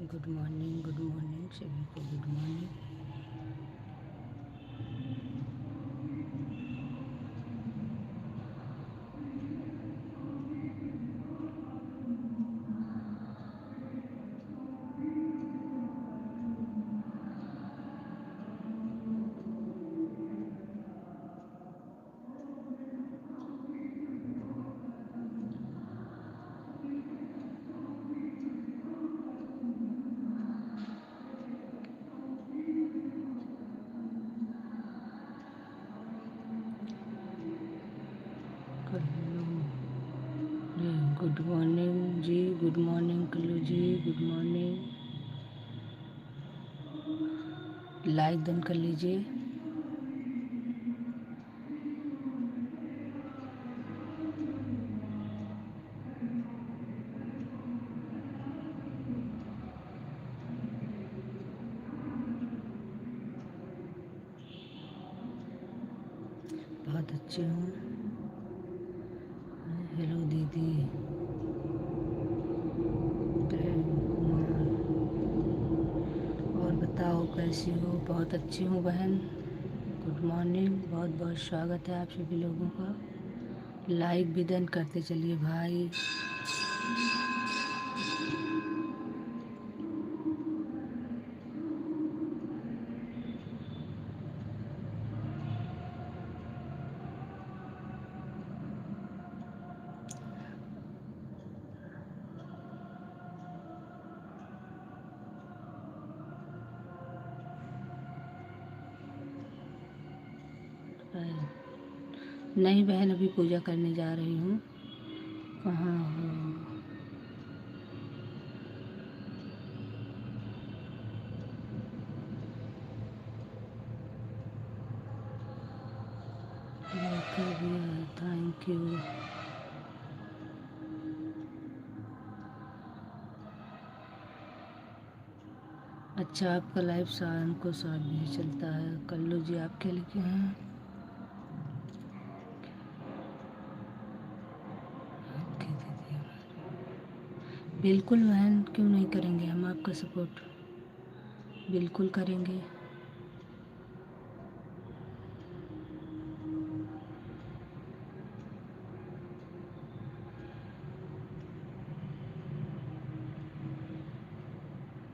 Good morning सभी को good morning. Good morning जी, good morning Kullu जी, good morning. Like done कर लीजिए। बहुत अच्छी हूँ। हेलो दीदी। प्रेम कुमार, और बताओ कैसी हो? बहुत अच्छी हूँ बहन। गुड मॉर्निंग, बहुत बहुत स्वागत है आप सभी लोगों का। लाइक भी डन करते चलिए भाई। नहीं बहन, अभी पूजा करने जा रही हूँ। कहाँ हो? लेकर भी आया, थैंक यू। अच्छा, आपका लाइव शाम को 7 बजे चलता है। कल्लू जी आप क्या लिखे हैं? ओके दीदी, बिल्कुल बहन, क्यों नहीं करेंगे हम आपका सपोर्ट, बिल्कुल करेंगे।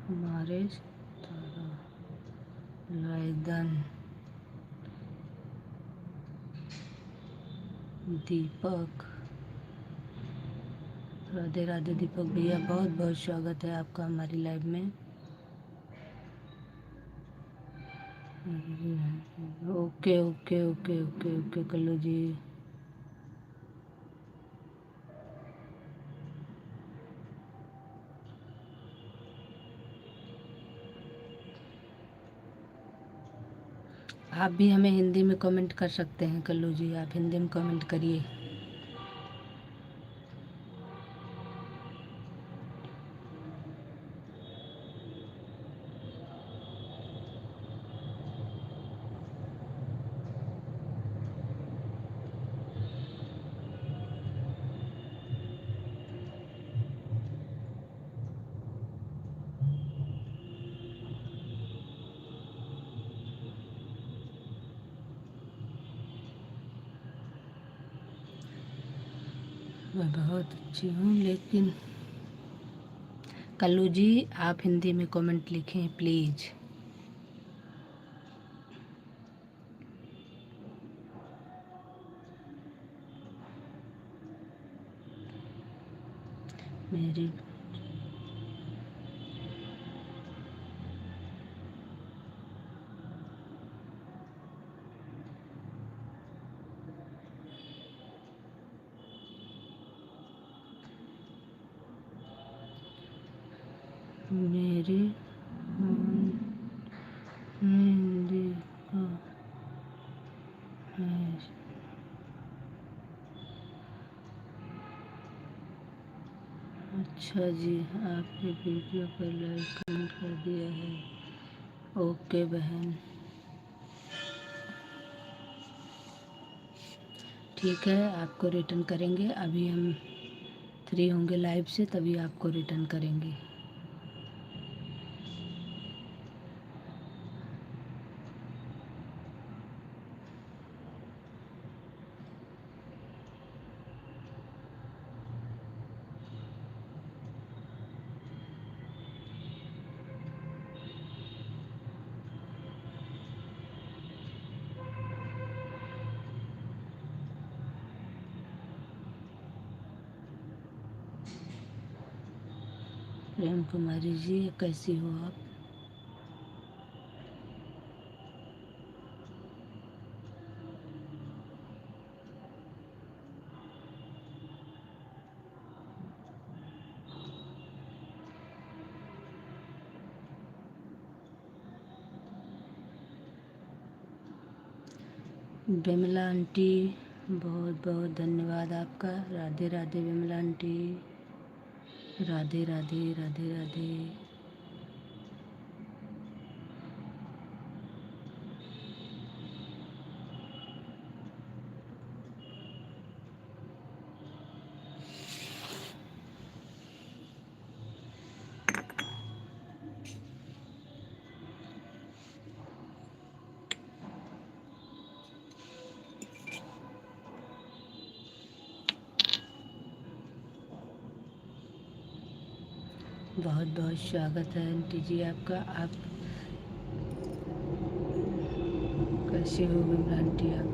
हमारे तारा लाइदन दीपक, राधे राधे दीपक भैया, बहुत बहुत स्वागत है आपका हमारी लाइव में। Okay okay okay okay okay Kallu ji. आप भी हमें हिंदी में कमेंट कर सकते हैं। कल्लू जी आप हिंदी में कमेंट करिए। मैं बहुत अच्छी हूँ, लेकिन कल्लू जी आप हिंदी में कमेंट लिखें प्लीज़। मेरी मेरे फोन में हिंदी का है। अच्छा जी, आपने वीडियो पर लाइक कमेंट कर दिया है। ओके बहन, ठीक है, आपको रिटर्न करेंगे। अभी हम फ्री होंगे लाइव से, तभी आपको रिटर्न करेंगे। प्रेम कुमारी जी, कैसी हो आप? विमला आंटी, बहुत बहुत धन्यवाद आपका। राधे राधे विमला आंटी, राधे राधे राधे राधे। बहुत बहुत स्वागत है आंटी जी आपका। आप कैसे हो विमला आंटी आप?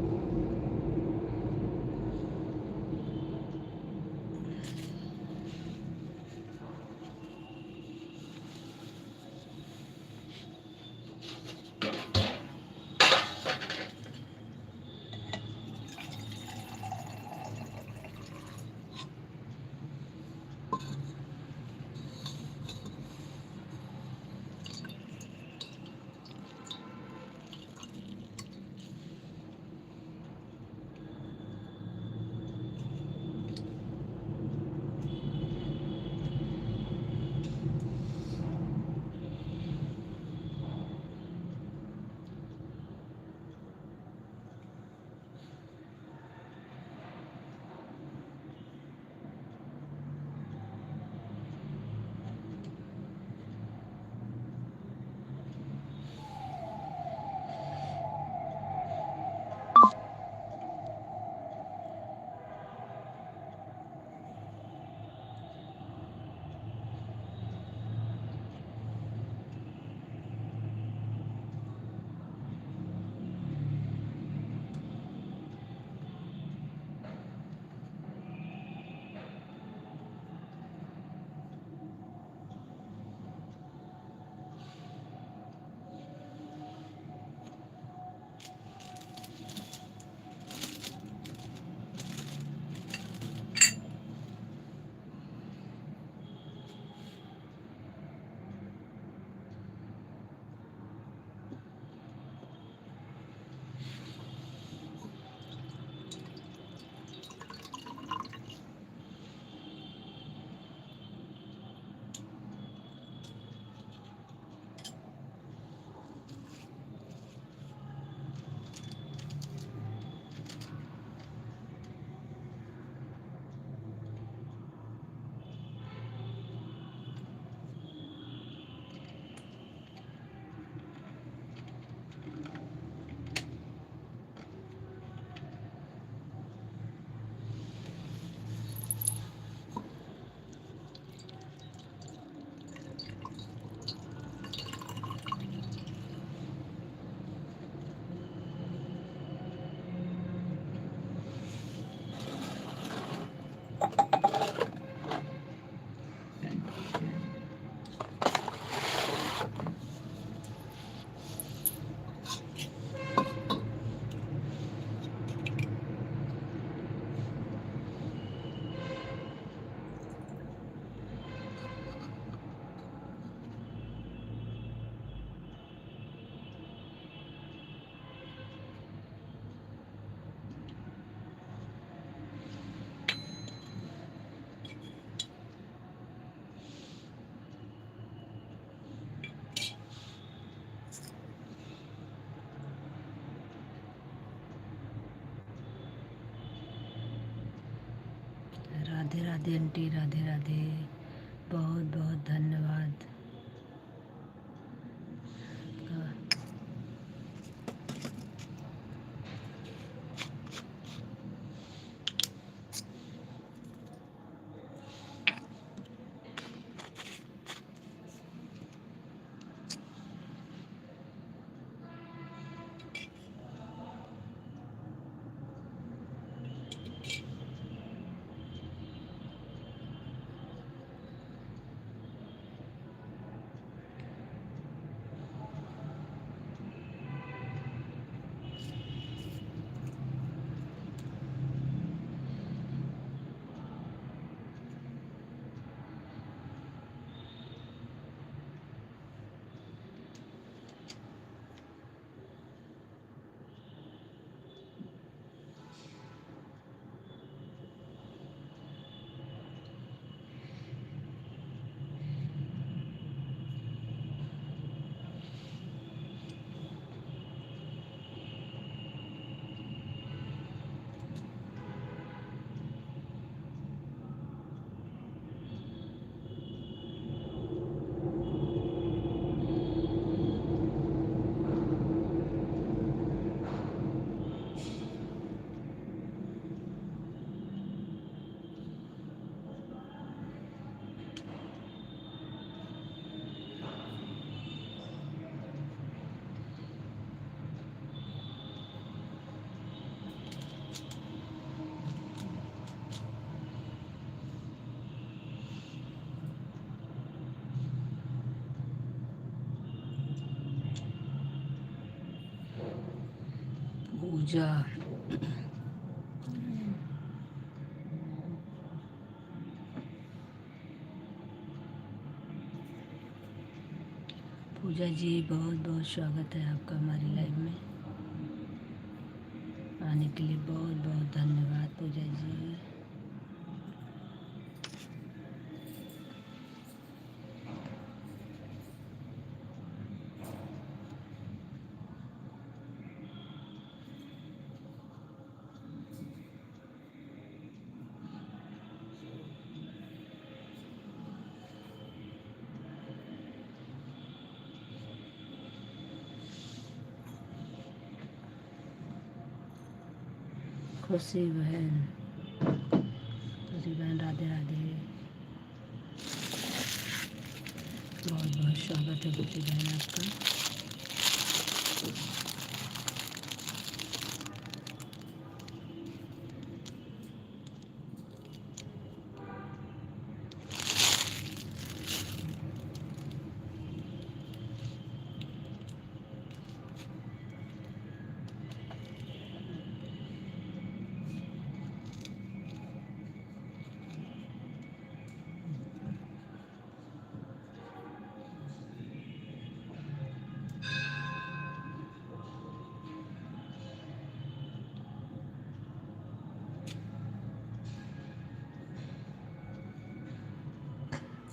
राधे राधे आंटी, राधे राधे, बहुत बहुत धन्यवाद। पूजा। पूजा जी बहुत बहुत स्वागत है आपका हमारी लाइव में आने के लिए। बहुत बहुत धन्यवाद पूजा जी। खुशी बहन, खुशी बहन राधे राधे। बहुत बहुत स्वागत है खुशी बहन आपका।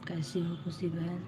कैसी हो खुशी बहन?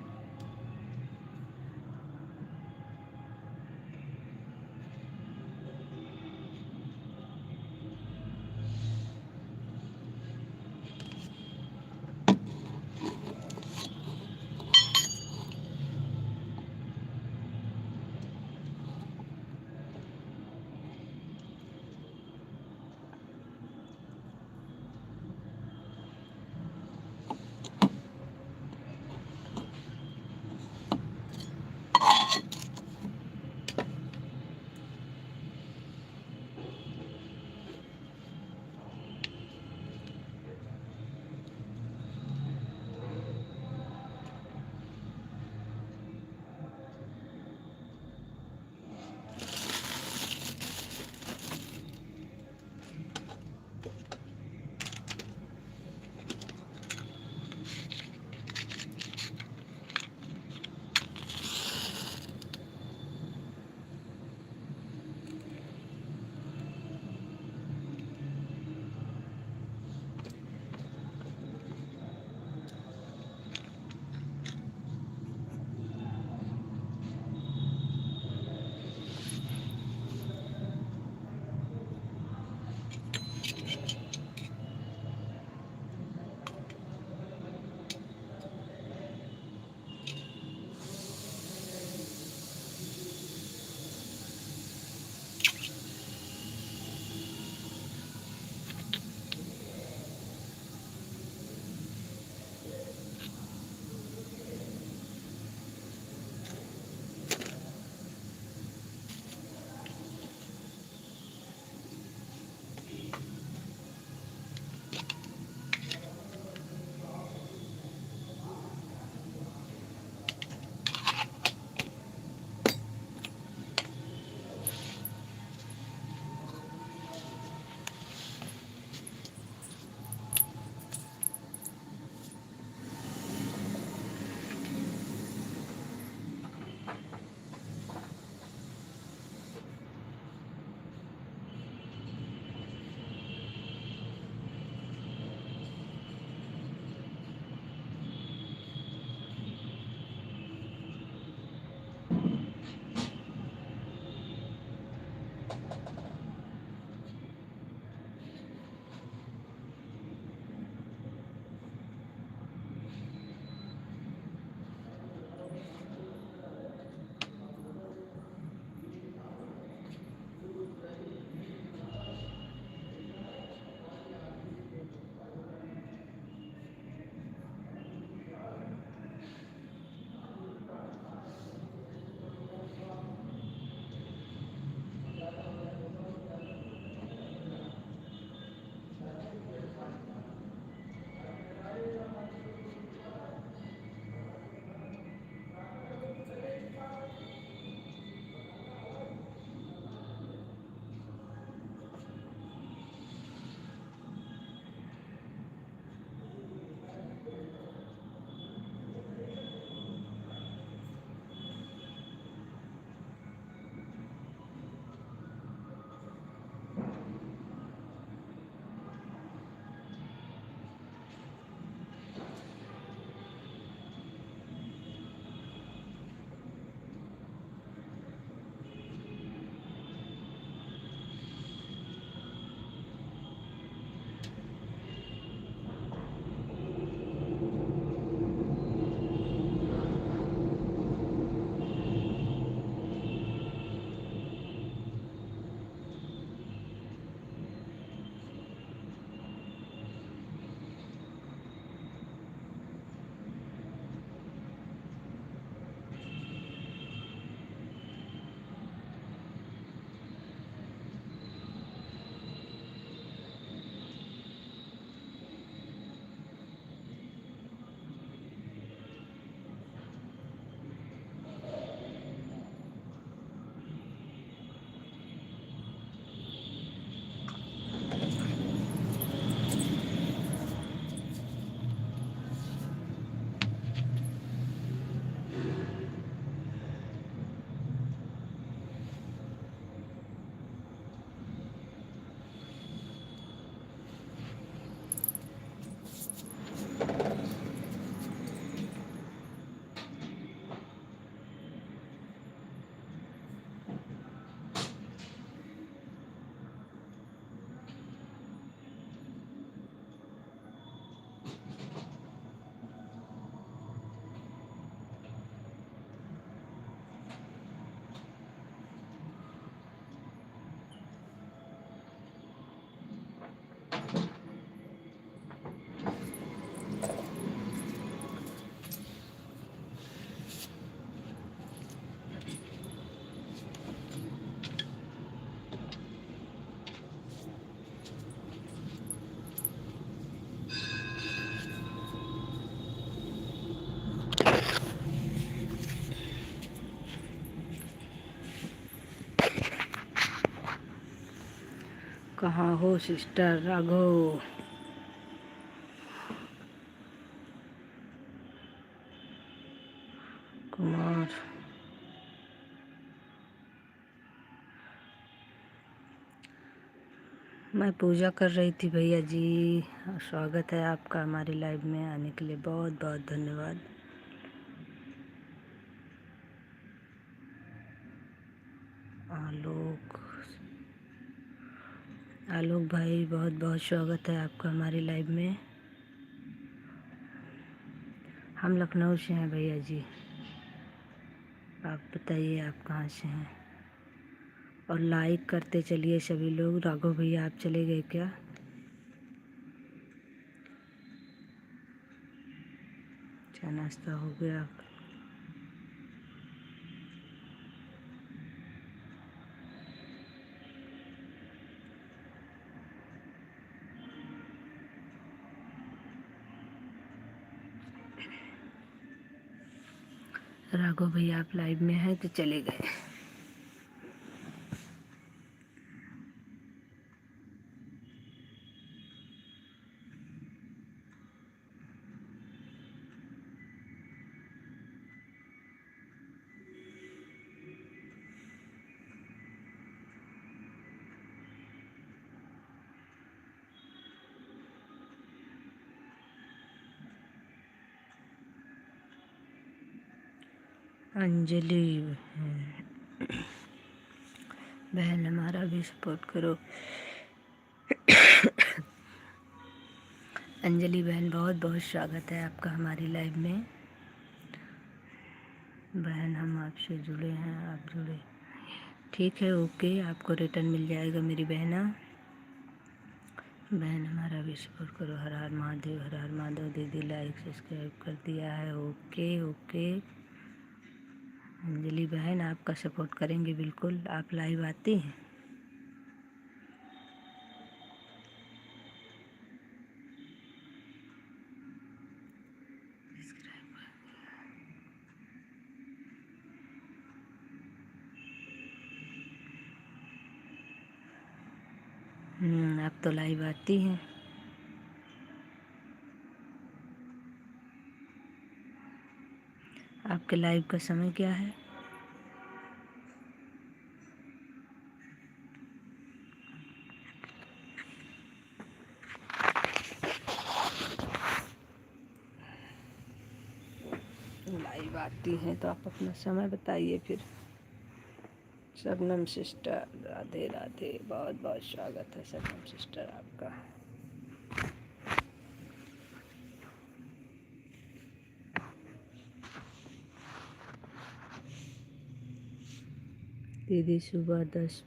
कहाँ हो सिस्टर राघव? कुमार, मैं पूजा कर रही थी भैया जी। स्वागत है आपका हमारी लाइव में आने के लिए, बहुत बहुत धन्यवाद। आलोक, आलोक भाई बहुत बहुत स्वागत है आपका हमारी लाइव में। हम लखनऊ से हैं भैया जी, आप बताइए आप कहाँ से हैं? और लाइक करते चलिए सभी लोग। राघव भैया आप चले गए क्या? अच्छा नाश्ता हो गया? राघव भैया आप लाइव में हैं तो चले गए। अंजलि बहन हमारा भी सपोर्ट करो। अंजलि बहन बहुत बहुत स्वागत है आपका हमारी लाइव में। बहन हम आपसे जुड़े हैं, आप जुड़े, ठीक है ओके, आपको रिटर्न मिल जाएगा मेरी बहना। बहन हमारा भी सपोर्ट करो। हर हर महादेव, हर हर महादेव। दीदी लाइक सब्सक्राइब कर दिया है, ओके ओके। अंजलि बहन आपका सपोर्ट करेंगे बिल्कुल। आप लाइव आती हैं? आप तो लाइव आती हैं। आपके लाइव का समय क्या है? लाइव आती हैं तो आप अपना समय बताइए फिर। शबनम सिस्टर राधे राधे, बहुत बहुत स्वागत है शबनम सिस्टर आपका। दीदी सुबह 10,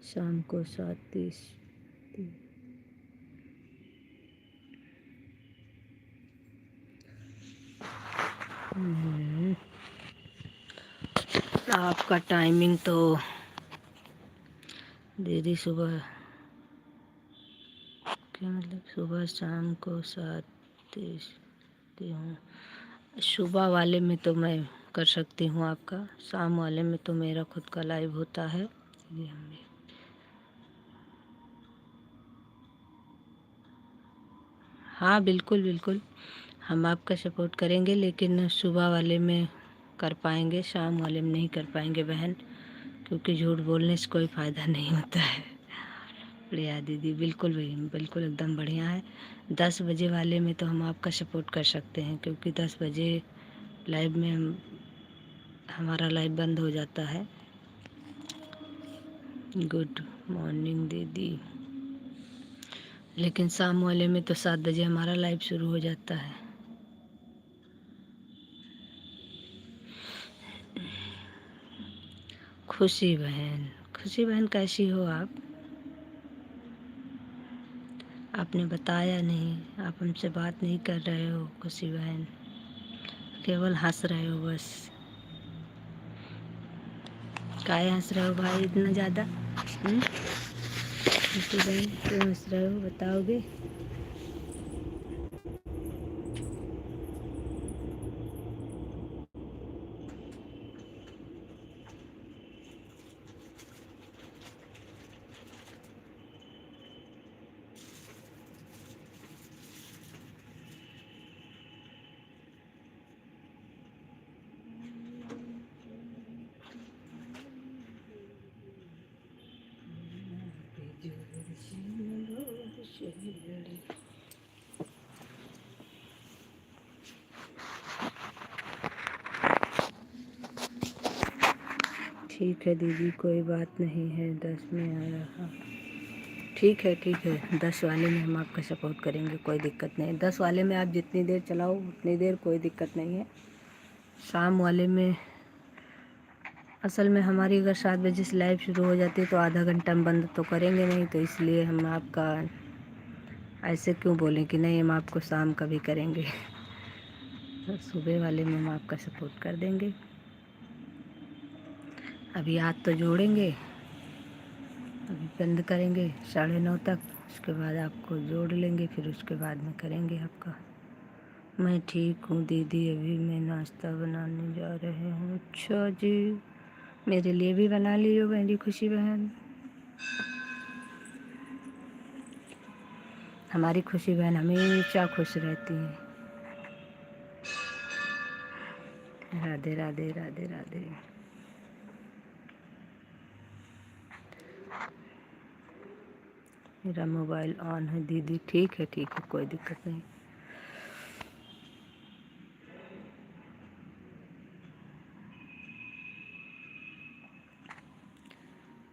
शाम को 7:30। आपका टाइमिंग तो दीदी सुबह क्या मतलब सुबह शाम को 7:30 हूँ। सुबह वाले में तो मैं कर सकती हूँ आपका, शाम वाले में तो मेरा खुद का लाइव होता है। ये हम भी हाँ बिल्कुल बिल्कुल, हम आपका सपोर्ट करेंगे, लेकिन सुबह वाले में कर पाएंगे, शाम वाले में नहीं कर पाएंगे बहन, क्योंकि झूठ बोलने से कोई फ़ायदा नहीं होता है। प्रिया दीदी बिल्कुल भी बिल्कुल एकदम बढ़िया है। 10 बजे वाले में तो हम आपका सपोर्ट कर सकते हैं, क्योंकि 10 बजे लाइव में हमारा लाइव बंद हो जाता है। गुड मॉर्निंग दीदी। लेकिन शाम वाले में तो 7 बजे हमारा लाइव शुरू हो जाता है। खुशी बहन, खुशी बहन कैसी हो आप? आपने बताया नहीं, आप हमसे बात नहीं कर रहे हो खुशी बहन, केवल हंस रहे हो बस। काहे हंस रहे हो भाई इतना ज़्यादा? खुशी बहन क्यों हंस रहे हो, बताओगे? ठीक है दीदी, कोई बात नहीं है, 10 में आ रहा। ठीक है ठीक है, 10 वाले में हम आपका सपोर्ट करेंगे, कोई दिक्कत नहीं। 10 वाले में आप जितनी देर चलाओ उतनी देर, कोई दिक्कत नहीं है। शाम वाले में असल में हमारी अगर 7 बजे से लाइव शुरू हो जाती है तो आधा घंटा हम बंद तो करेंगे नहीं, तो इसलिए हम आपका ऐसे क्यों बोलें कि नहीं हम आपको शाम का भी करेंगे। तो सुबह वाले में हम आपका सपोर्ट कर देंगे। अभी हाथ तो जोड़ेंगे, अभी बंद करेंगे 9:30 तक, उसके बाद आपको जोड़ लेंगे, फिर उसके बाद में करेंगे आपका। मैं ठीक हूँ दीदी, अभी मैं नाश्ता बनाने जा रहे हूँ। अच्छा जी, मेरे लिए भी बना लियो मेरी खुशी बहन। हमारी खुशी बहन हमेशा खुश रहती है। राधे राधे राधे राधे। मेरा मोबाइल ऑन है दीदी। ठीक है कोई दिक्कत नहीं।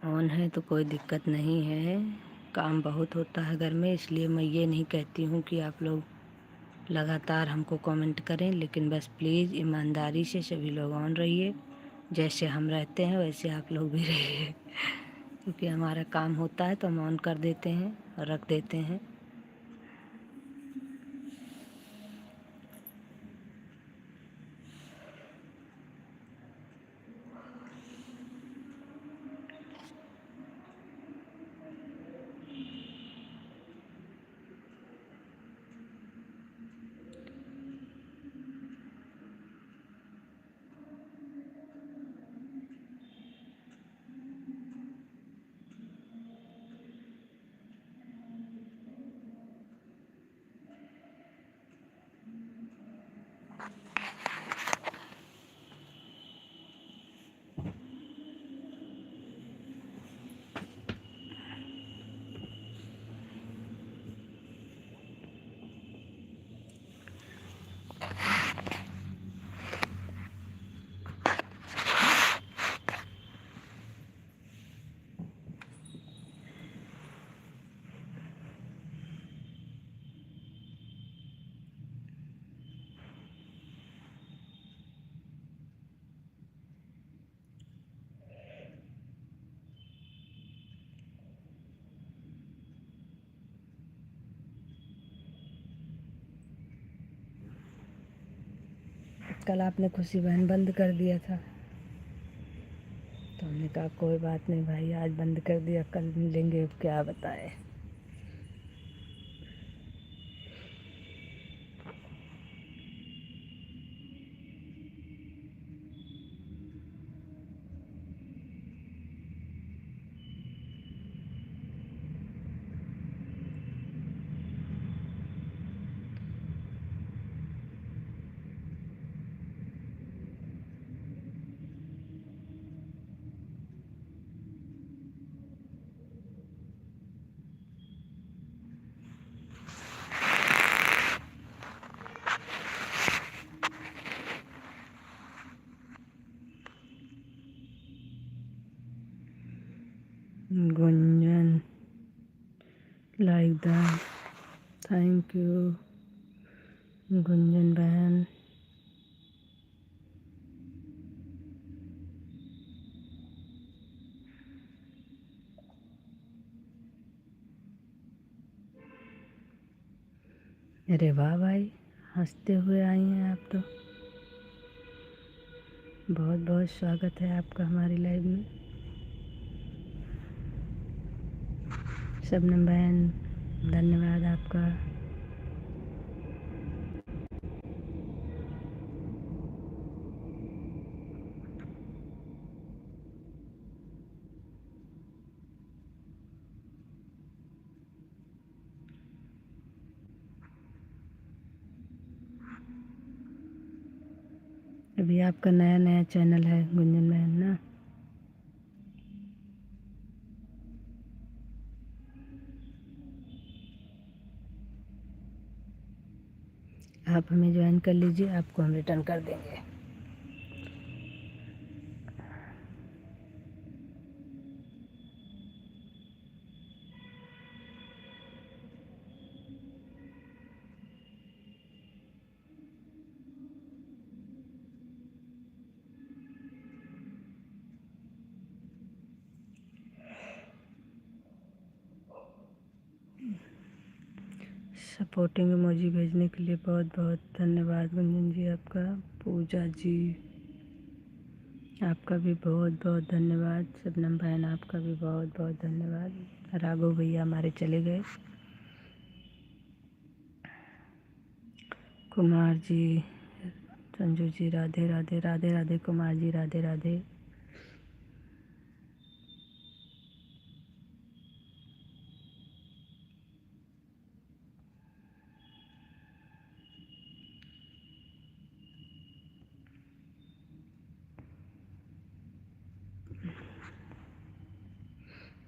ऑन है तो कोई दिक्कत नहीं है। काम बहुत होता है घर में, इसलिए मैं ये नहीं कहती हूँ कि आप लोग लगातार हमको कमेंट करें, लेकिन बस प्लीज़ ईमानदारी से सभी लोग ऑन रहिए। जैसे हम रहते हैं वैसे आप लोग भी रहिए। क्योंकि हमारा काम होता है तो हम ऑन कर देते हैं और रख देते हैं। कल आपने खुशी बहन बंद कर दिया था, तो हमने कहा कोई बात नहीं भाई, आज बंद कर दिया, कल मिलेंगे, अब क्या बताए। Gunjan like that, thank you Gunjan बहन। अरे वाह भाई, हंसते हुए आई हैं आप तो। बहुत बहुत स्वागत है आपका हमारी लाइव में। शबनम बहन धन्यवाद आपका। अभी आपका नया नया चैनल है गुंजन बहन ना। आप हमें ज्वाइन कर लीजिए, आपको हम रिटर्न कर देंगे। सपोर्टिंग इमोजी भेजने के लिए बहुत बहुत धन्यवाद गुंजन जी आपका। पूजा जी आपका भी बहुत बहुत धन्यवाद। शबनम बहन आपका भी बहुत बहुत धन्यवाद। राघव भैया हमारे चले गए। कुमार जी, संजू जी, राधे राधे। राधे राधे कुमार जी, राधे राधे।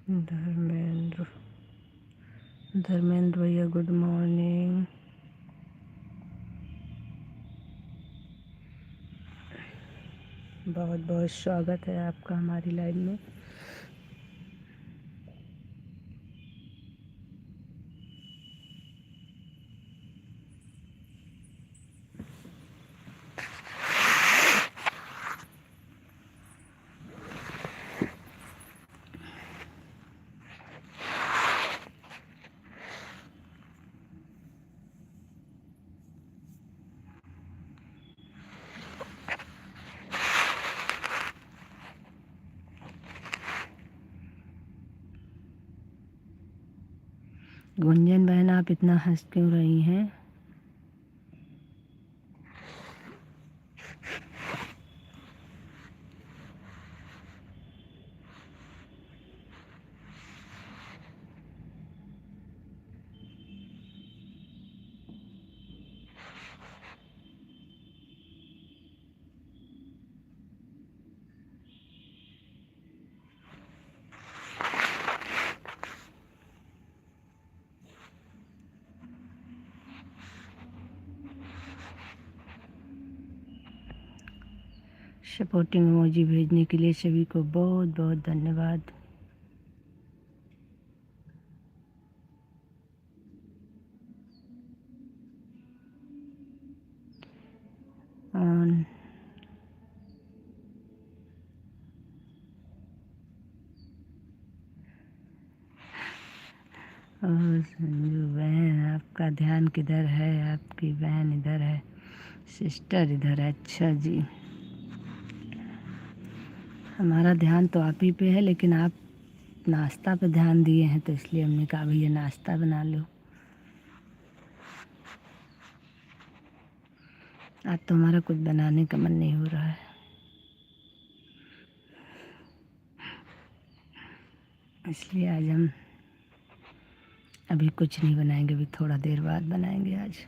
धर्मेंद्र धर्मेंद्र भैया गुड मॉर्निंग। बहुत बहुत स्वागत है आपका हमारी लाइन में। गुंजन बहन आप इतना हंस क्यों रही हैं? सपोर्टिंग इमोजी भेजने के लिए सभी को बहुत बहुत धन्यवाद। और संजू बहन आपका ध्यान किधर है? आपकी बहन इधर है, सिस्टर इधर है। अच्छा जी, हमारा ध्यान तो आप ही पे है, लेकिन आप नाश्ता पे ध्यान दिए हैं तो इसलिए हमने कहा भैया नाश्ता बना लो। आज तो हमारा कुछ बनाने का मन नहीं हो रहा है, इसलिए आज हम अभी कुछ नहीं बनाएंगे, अभी थोड़ा देर बाद बनाएंगे आज।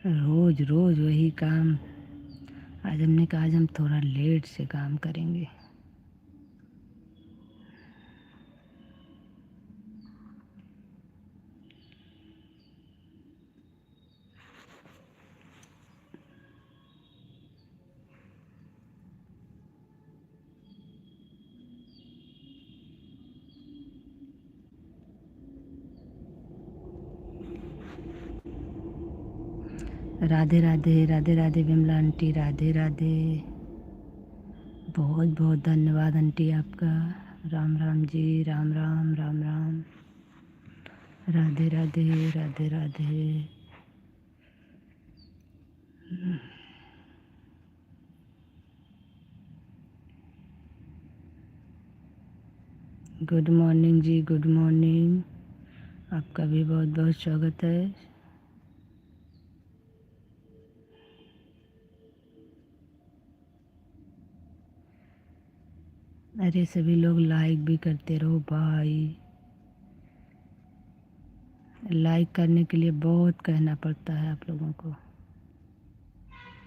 रोज रोज वही काम। आज हमने कहा आज हम थोड़ा लेट से काम करेंगे। राधे राधे। राधे राधे विमला आंटी, राधे राधे। बहुत बहुत धन्यवाद आंटी आपका। राम राम जी, राम राम राम राम। राधे राधे, राधे राधे। गुड मॉर्निंग जी, गुड मॉर्निंग। आपका भी बहुत बहुत स्वागत है। अरे सभी लोग लाइक भी करते रहो भाई। लाइक करने के लिए बहुत कहना पड़ता है आप लोगों को।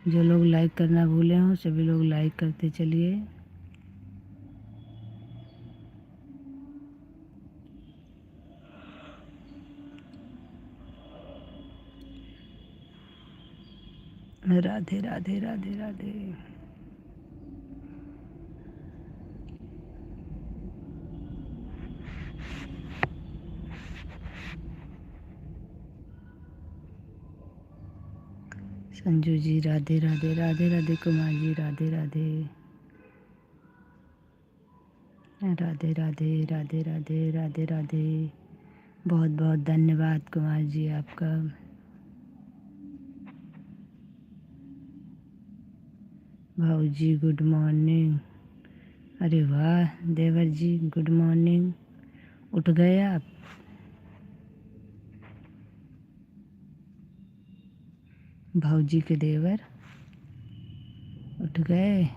जो लोग लाइक करना भूले हों सभी लोग लाइक करते चलिए। राधे राधे राधे राधे। संजू जी राधे राधे राधे राधे। कुमार जी राधे राधे राधे राधे राधे राधे राधे राधे। बहुत बहुत धन्यवाद कुमार जी आपका। भाऊ जी गुड मॉर्निंग। अरे वाह देवर जी गुड मॉर्निंग। उठ गए आप? भाऊ जी के देवर उठ गए।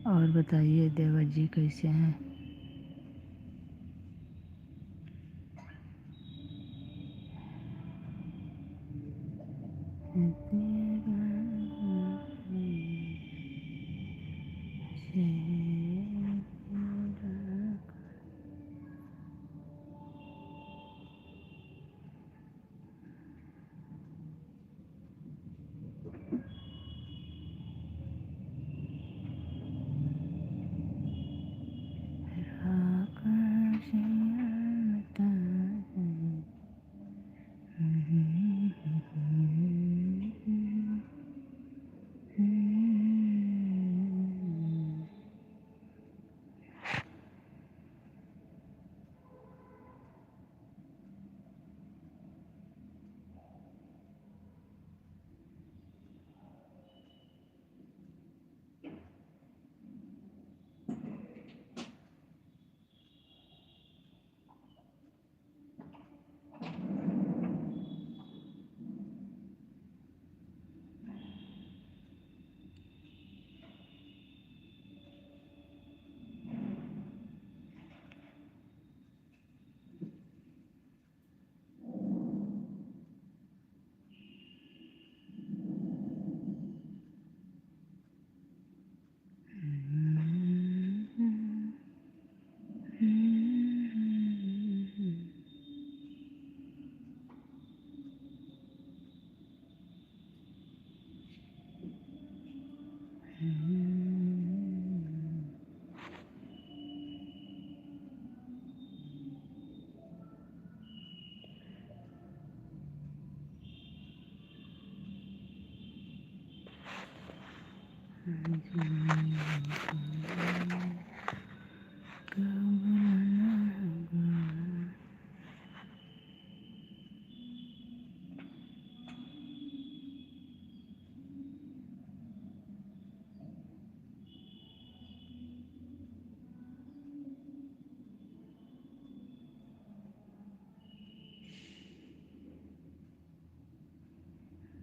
और बताइए देवर जी कैसे हैं?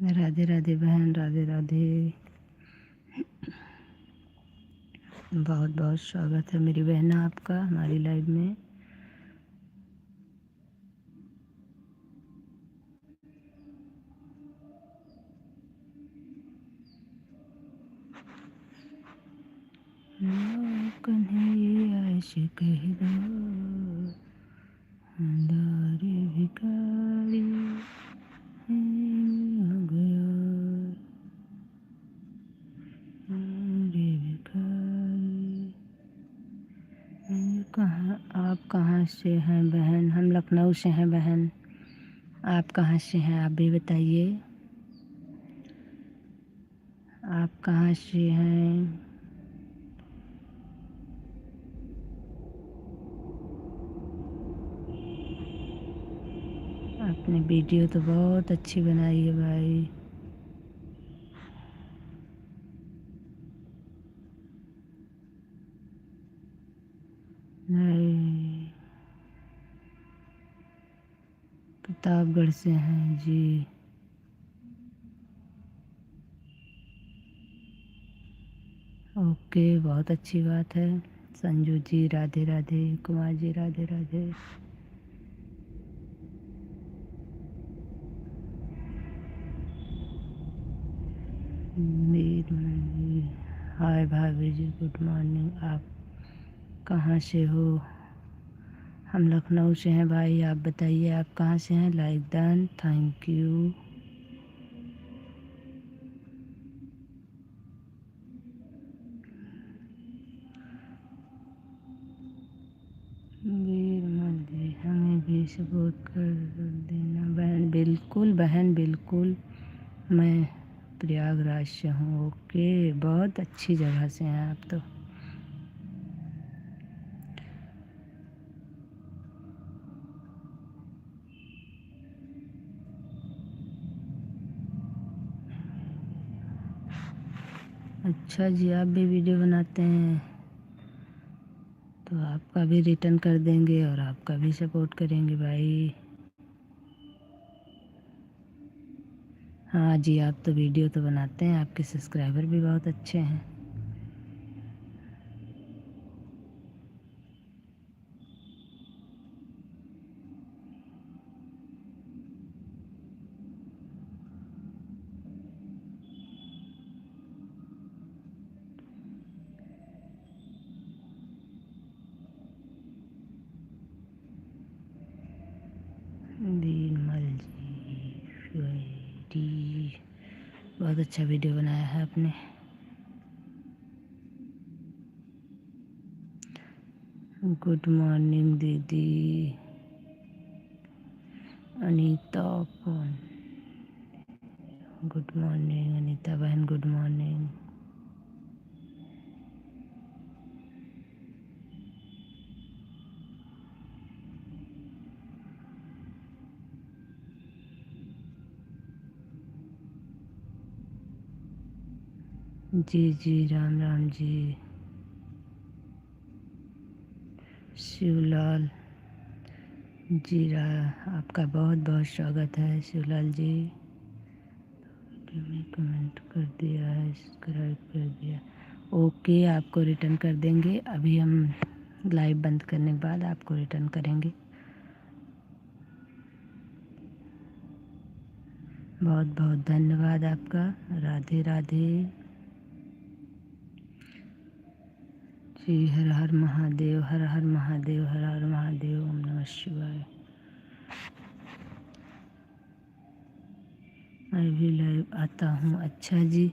राधे राधे बहन राधे राधे। बहुत बहुत स्वागत है मेरी बहन आपका हमारी लाइव में। कन्हैया से कह दो अंधारे भिखारी आ गया रे भिखारी। कहाँ आप कहाँ से हैं बहन? हम लखनऊ से हैं बहन। आप कहाँ से हैं आप भी बताइए। आप कहाँ से हैं? आपने वीडियो तो बहुत अच्छी बनाई है भाई। नहीं, प्रतापगढ़ से हैं जी। ओके, बहुत अच्छी बात है। संजू जी राधे राधे, कुमार जी राधे राधे। हाय भाभी जी, गुड मॉर्निंग। आप कहाँ से हो? हम लखनऊ से हैं भाई। आप बताइए आप कहाँ से हैं? Like done, thank you. Veermal ji, हमें भी सपोर्ट कर देना बहन। बिल्कुल बहन, बिल्कुल। मैं प्रयागराज से हूँ। ओके, बहुत अच्छी जगह से हैं आप तो। अच्छा जी, आप भी वीडियो बनाते हैं तो आपका भी रिटर्न कर देंगे और आपका भी सपोर्ट करेंगे भाई। हाँ जी, आप तो वीडियो तो बनाते हैं, आपके सब्सक्राइबर भी बहुत अच्छे हैं। बीमल जी, बहुत अच्छा वीडियो बनाया है आपने। गुड मॉर्निंग दीदी अनीता कौन? गुड मॉर्निंग अनीता बहन, गुड मॉर्निंग। जी जी, राम राम जी। शिवलाल जी, आपका बहुत बहुत स्वागत है शिवलाल जी। में कमेंट कर दिया है, सब्सक्राइब कर दिया। ओके, आपको रिटर्न कर देंगे। अभी हम लाइव बंद करने के बाद आपको रिटर्न करेंगे। बहुत बहुत धन्यवाद आपका। राधे राधे जी। हर हर महादेव, हर हर महादेव, हर हर महादेव। ओम नमः शिवाय। मैं भी लाइव आता हूँ। अच्छा जी,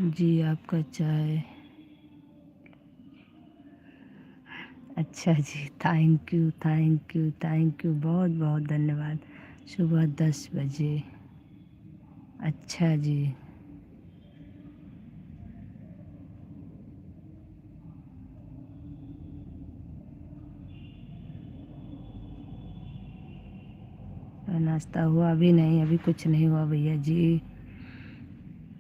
जी आपका चाय। अच्छा जी, thank you thank you thank you, बहुत बहुत धन्यवाद। सुबह 10 बजे। अच्छा जी, नाश्ता हुआ? अभी नहीं, अभी कुछ नहीं हुआ भैया जी।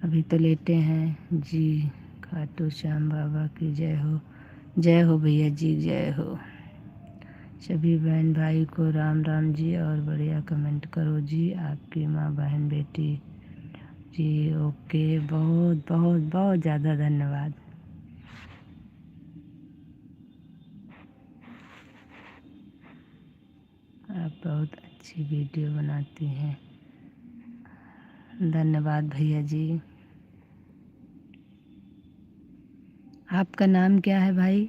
अभी तो लेटे हैं जी। खाटू श्याम बाबा की जय हो। जय हो भैया जी, जय हो। सभी बहन भाई को राम राम जी, और बढ़िया कमेंट करो जी। आपकी माँ बहन बेटी जी। ओके, बहुत बहुत बहुत ज़्यादा धन्यवाद। आप बहुत अच्छी वीडियो बनाती हैं। धन्यवाद भैया जी। आपका नाम क्या है भाई?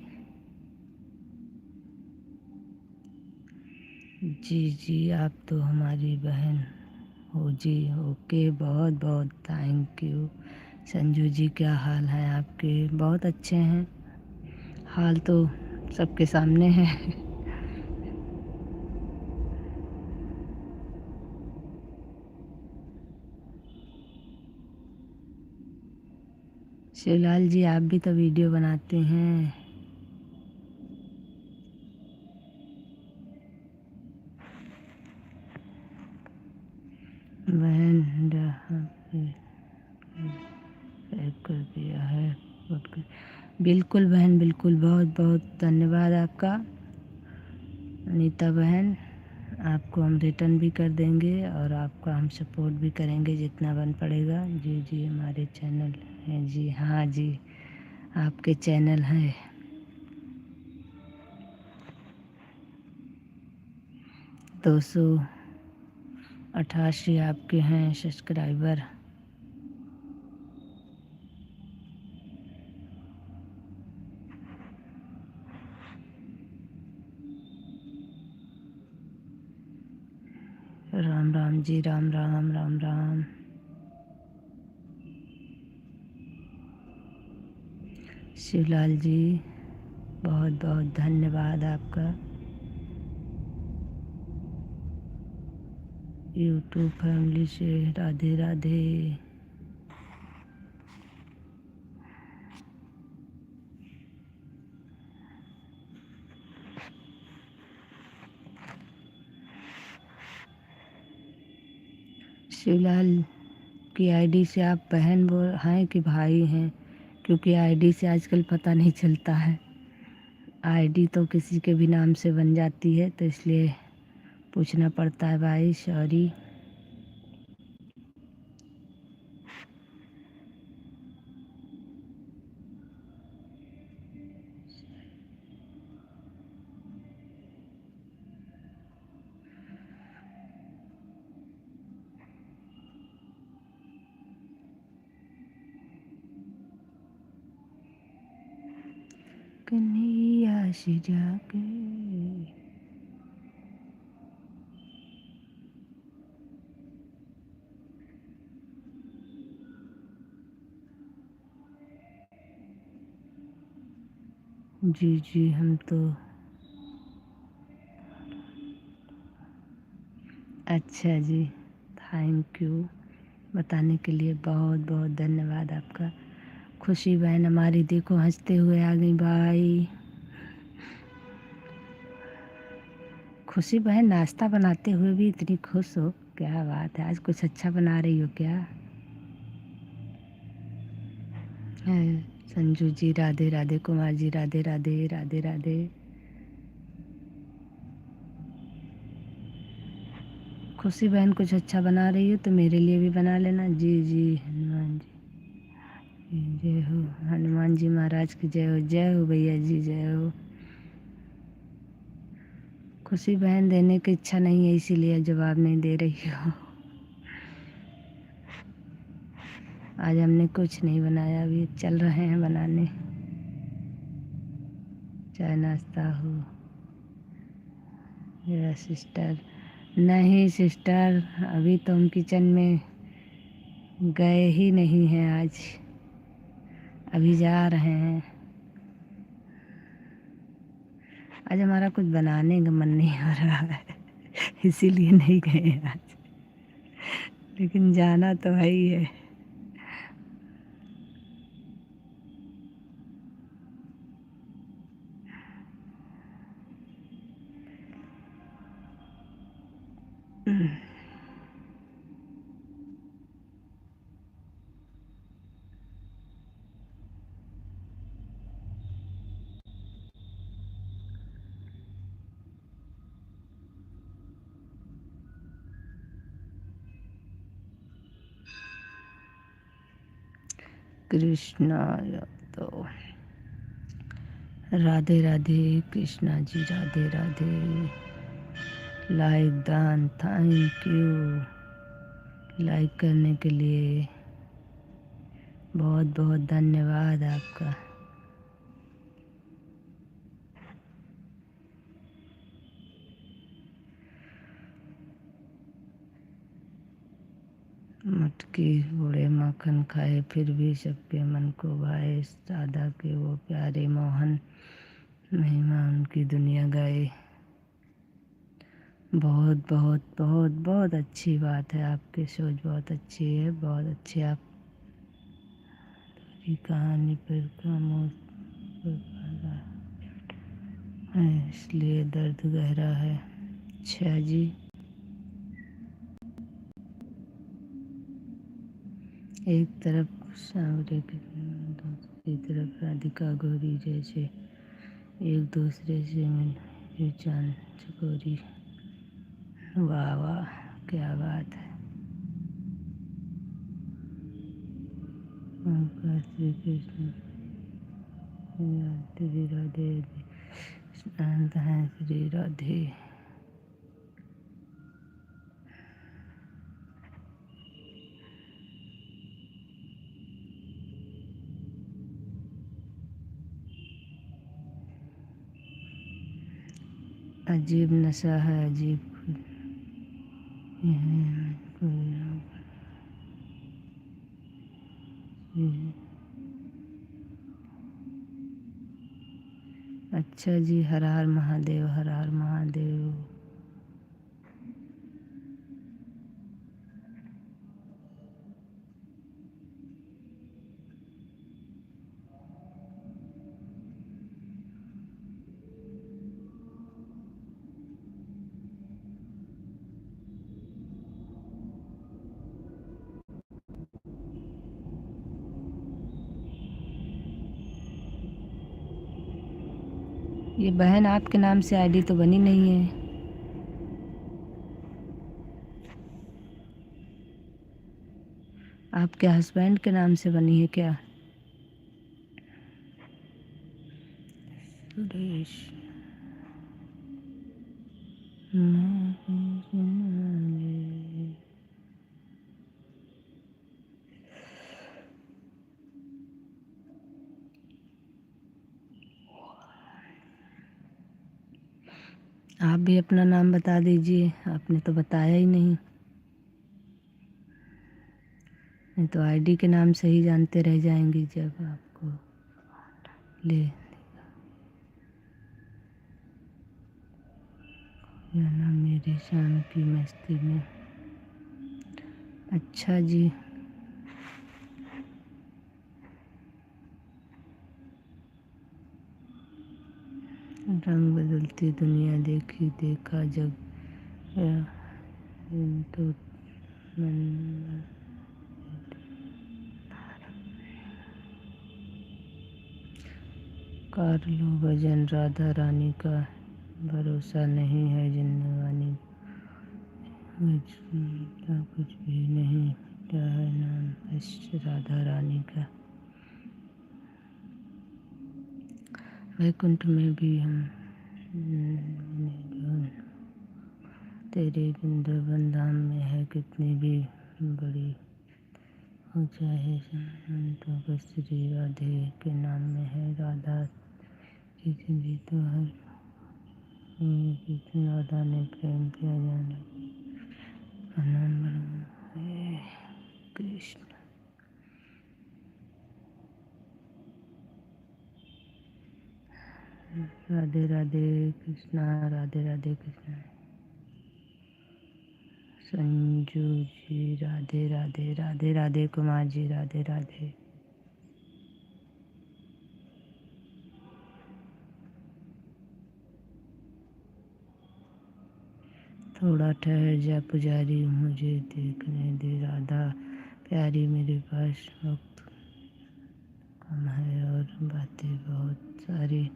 जी जी, आप तो हमारी बहन हो जी। ओके, बहुत बहुत थैंक यू। संजू जी, क्या हाल है आपके? बहुत अच्छे हैं। हाल तो सबके सामने है। शिवलाल जी, आप भी तो वीडियो बनाते हैं। बहन पैक कर दिया है। बिल्कुल बहन, बिल्कुल। बहुत बहुत धन्यवाद आपका अनीता बहन। आपको हम रिटर्न भी कर देंगे और आपका हम सपोर्ट भी करेंगे जितना बन पड़ेगा। जी जी, हमारे चैनल हैं जी। हाँ जी, आपके चैनल हैं। 288 आपके हैं सब्सक्राइबर। राम राम जी, राम राम, राम राम। शिवलाल जी, बहुत बहुत धन्यवाद आपका। यूट्यूब फैमिली से राधे राधे। शिवलाल की आईडी से आप बहन बोल हैं कि भाई हैं? क्योंकि आईडी से आजकल पता नहीं चलता है। आईडी तो किसी के भी नाम से बन जाती है, तो इसलिए पूछना पड़ता है भाई। सॉरी। कन्हैया से जाके जी जी, हम तो अच्छा जी। थैंक यू बताने के लिए। बहुत बहुत धन्यवाद आपका। खुशी बहन हमारी देखो हंसते हुए आ गई भाई। खुशी बहन, नाश्ता बनाते हुए भी इतनी खुश हो, क्या बात है। आज कुछ अच्छा बना रही हो क्या? है। संजू जी राधे राधे। कुमार जी राधे राधे, राधे राधे। खुशी बहन कुछ अच्छा बना रही हो तो मेरे लिए भी बना लेना। जी जी, हनुमान जी जय हो। हनुमान जी महाराज की जय हो। जय हो भैया जी, जय हो। खुशी बहन देने की इच्छा नहीं है, इसीलिए जवाब नहीं दे रही हो। आज हमने कुछ नहीं बनाया, अभी चल रहे हैं बनाने। चाय नाश्ता हो मेरा सिस्टर? नहीं सिस्टर, अभी तो हम किचन में गए ही नहीं हैं आज। अभी जा रहे हैं। आज हमारा कुछ बनाने का मन नहीं हो रहा है, इसीलिए नहीं गए आज। लेकिन जाना तो है ही है। कृष्णा तो राधे राधे। कृष्णा जी राधे राधे। लाइक दान, थैंक यू लाइक करने के लिए। बहुत बहुत धन्यवाद आपका। मटकी बूढ़े माखन खाए, फिर भी सबके मन को भाए। राधा के वो प्यारे मोहन, महिमा उनकी दुनिया गाए। बहुत बहुत बहुत बहुत अच्छी बात है। आपकी सोच बहुत अच्छी है, बहुत अच्छी। आप की कहानी पर खामोश है, इसलिए दर्द गहरा है। अच्छा जी। एक तरफ सांवरे की दूसरी तरफ राधिका गौरी जैसे एक दूसरे से मिल चांद चकोरी। वाह वाह, क्या बात है। श्री कृष्ण श्री राधे शांत है श्री राधे। अजीब नशा है, अजीब अच्छा जी, हर हर महादेव, हर हर महादेव। ये बहन आपके नाम से आईडी तो बनी नहीं है। आपके हस्बैंड के नाम से बनी है क्या? सुरेश। आप भी अपना नाम बता दीजिए, आपने तो बताया ही नहीं। नहीं तो आईडी के नाम से ही जानते रह जाएंगे जब आपको ले जाना मेरी शाम की मस्ती में। अच्छा जी। रंग बदलती दुनिया देखी देखा जब तो मन कर लो भजन राधा रानी का, भरोसा नहीं है जिंदगानी कुछ भी नहीं, क्या है नाम बस राधा रानी का। वैकुंठ में भी हम तेरे वृंदावन धाम में है, कितनी भी बड़ी हो चाहे तो बस श्री राधे के नाम में है। राधा भी तो हर राधा ने प्रेम किया जाने है कृष्ण। राधे राधे कृष्णा, राधे राधे कृष्णा। संजू जी राधे राधे, राधे राधे कुमार जी राधे राधे। थोड़ा ठहर जा पुजारी, मुझे देखने दे राधा प्यारी, मेरे पास वक्त कम है और बातें बहुत सारी।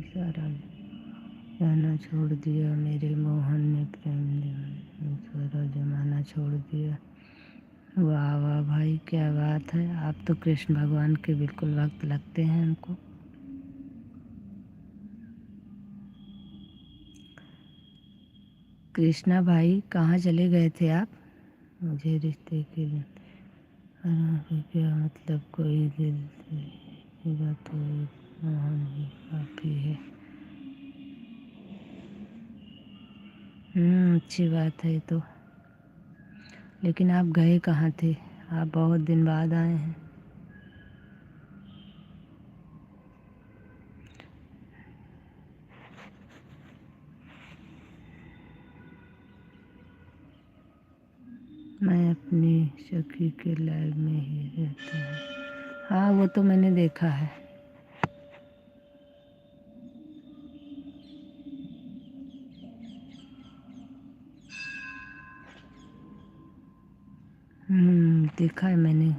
सारा जाना छोड़ दिया मेरे मोहन ने, प्रेम सारा जमाना छोड़ दिया। वाह वाह भाई, क्या बात है। आप तो कृष्ण भगवान के बिल्कुल वक्त लगते हैं हमको। कृष्णा भाई कहाँ चले गए थे आप? मुझे रिश्ते के लिए क्या मतलब, कोई दिल देगा तो मोहन ही काफी है। अच्छी बात है तो। लेकिन आप गए कहाँ थे? आप बहुत दिन बाद आए हैं। मैं अपनी सखी के लाइफ में ही रहता हूँ। हाँ, वो तो मैंने देखा है। देखा है मैंने,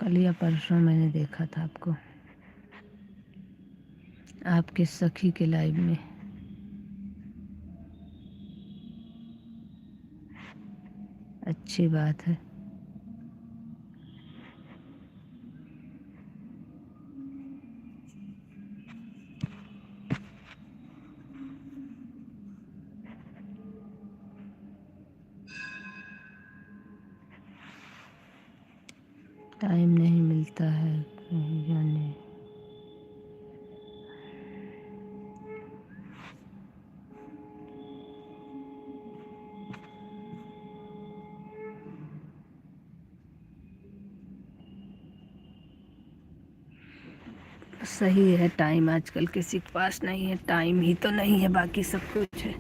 कल या परसों मैंने देखा था आपको, आपके सखी के लाइव में। अच्छी बात है। टाइम नहीं मिलता है कहीं जाने। सही है, टाइम आजकल किसी के पास नहीं है। टाइम ही तो नहीं है, बाकी सब कुछ है।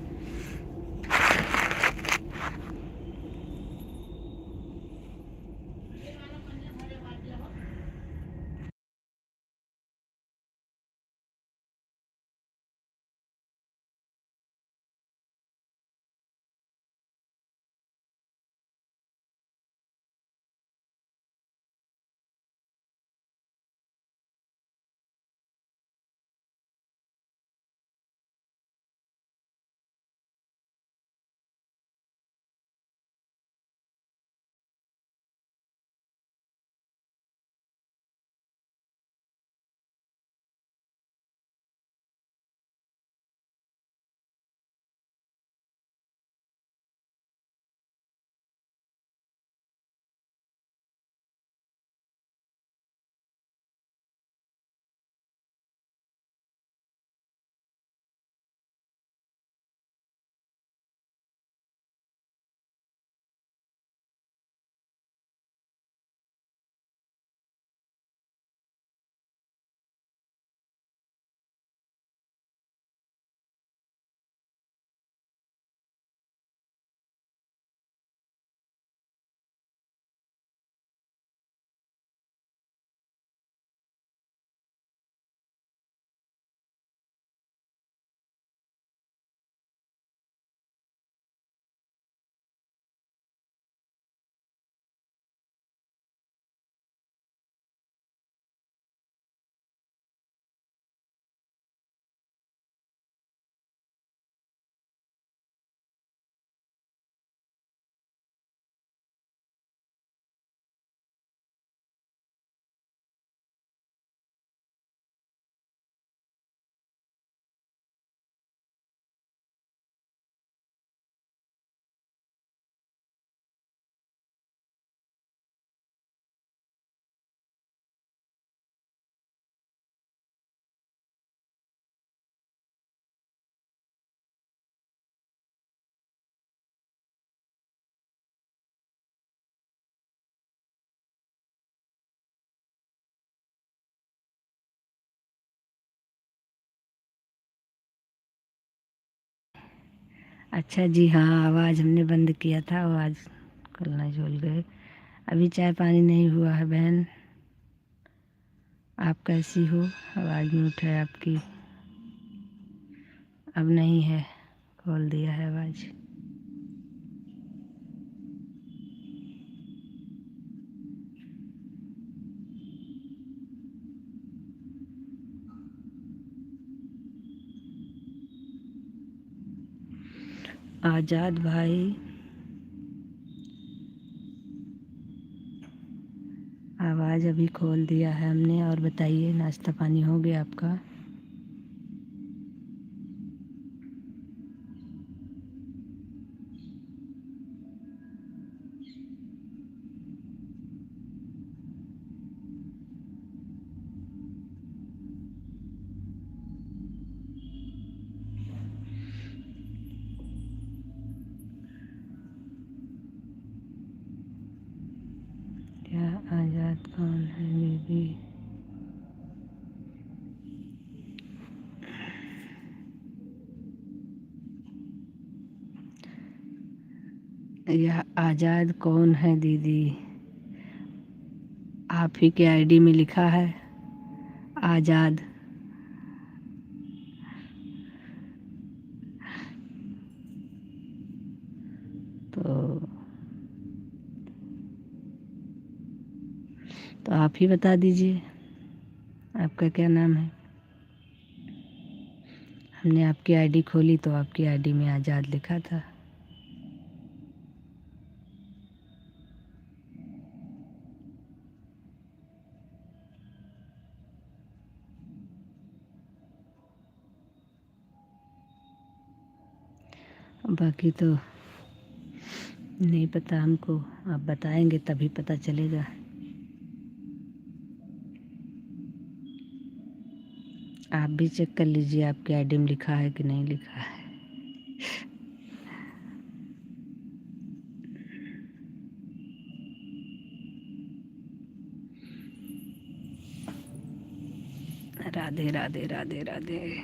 अच्छा जी, हाँ, आवाज़ हमने बंद किया था, आवाज़ करना भूल गए। अभी चाय पानी नहीं हुआ है बहन। आप कैसी हो? आवाज़ म्यूट है आपकी। अब नहीं है, खोल दिया है आवाज़। आज़ाद भाई, आवाज़ अभी खोल दिया है हमने। और बताइए, नाश्ता पानी हो गया आपका? यह आज़ाद कौन है दीदी? आप ही के आईडी में लिखा है आज़ाद। तो आप ही बता दीजिए आपका क्या नाम है। हमने आपकी आईडी खोली तो आपकी आईडी में आज़ाद लिखा था। बाकी तो नहीं पता हमको, आप बताएंगे तभी पता चलेगा। आप भी चेक कर लीजिए आपके आईडी में लिखा है कि नहीं लिखा है। राधे राधे राधे राधे।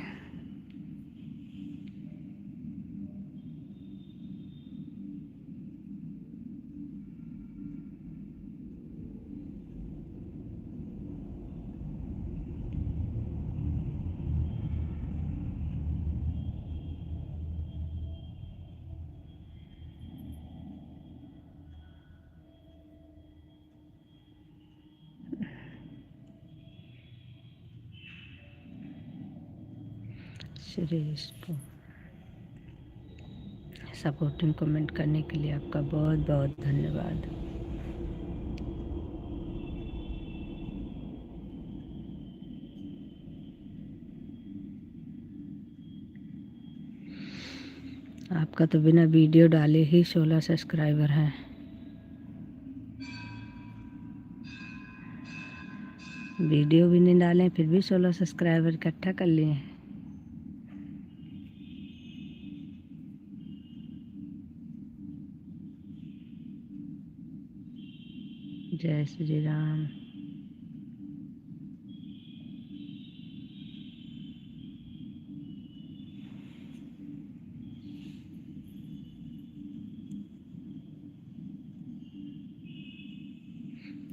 श्रेष्ठ सपोर्टिंग कमेंट करने के लिए आपका बहुत बहुत धन्यवाद। आपका तो बिना वीडियो डाले ही 16 सब्सक्राइबर हैं। वीडियो भी नहीं डालें फिर भी 16 सब्सक्राइबर इकट्ठा कर लिए हैं। जय श्री राम।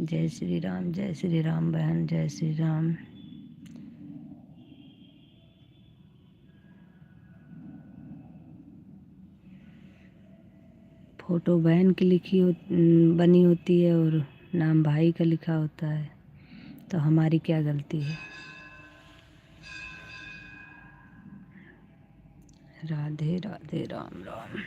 जय श्री राम, जय श्री राम बहन, जय श्री राम। फोटो बहन की बनी होती है और नाम भाई का लिखा होता है, तो हमारी क्या गलती है। राधे राधे राम राम।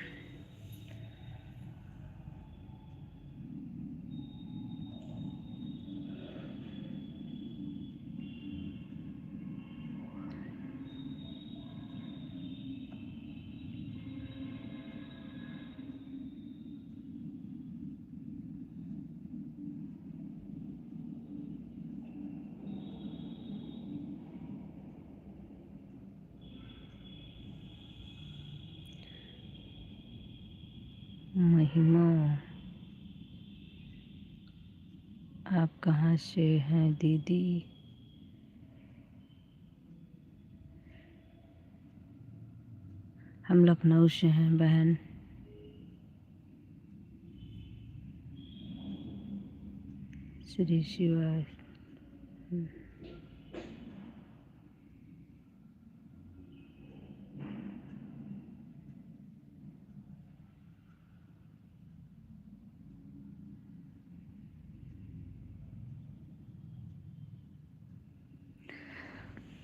महिमा, आप कहाँ से हैं दीदी? हम लखनऊ से हैं बहन। श्री शिवाय।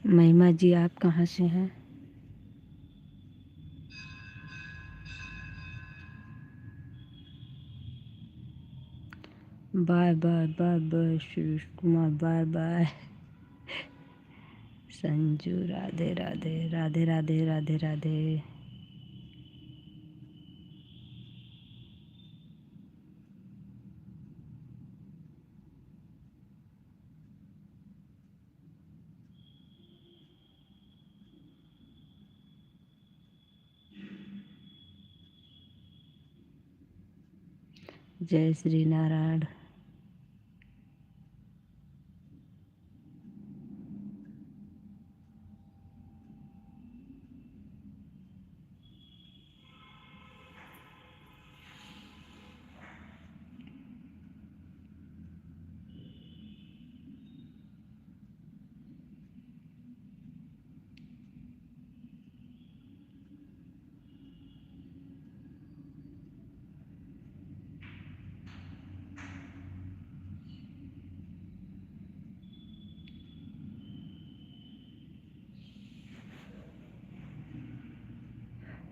महिमा जी आप कहाँ से हैं? Bye bye bye bye Suresh Kumar, bye bye. Sanju Radhe Radhe Radhe Radhe Radhe Radhe. जय श्री नारायण।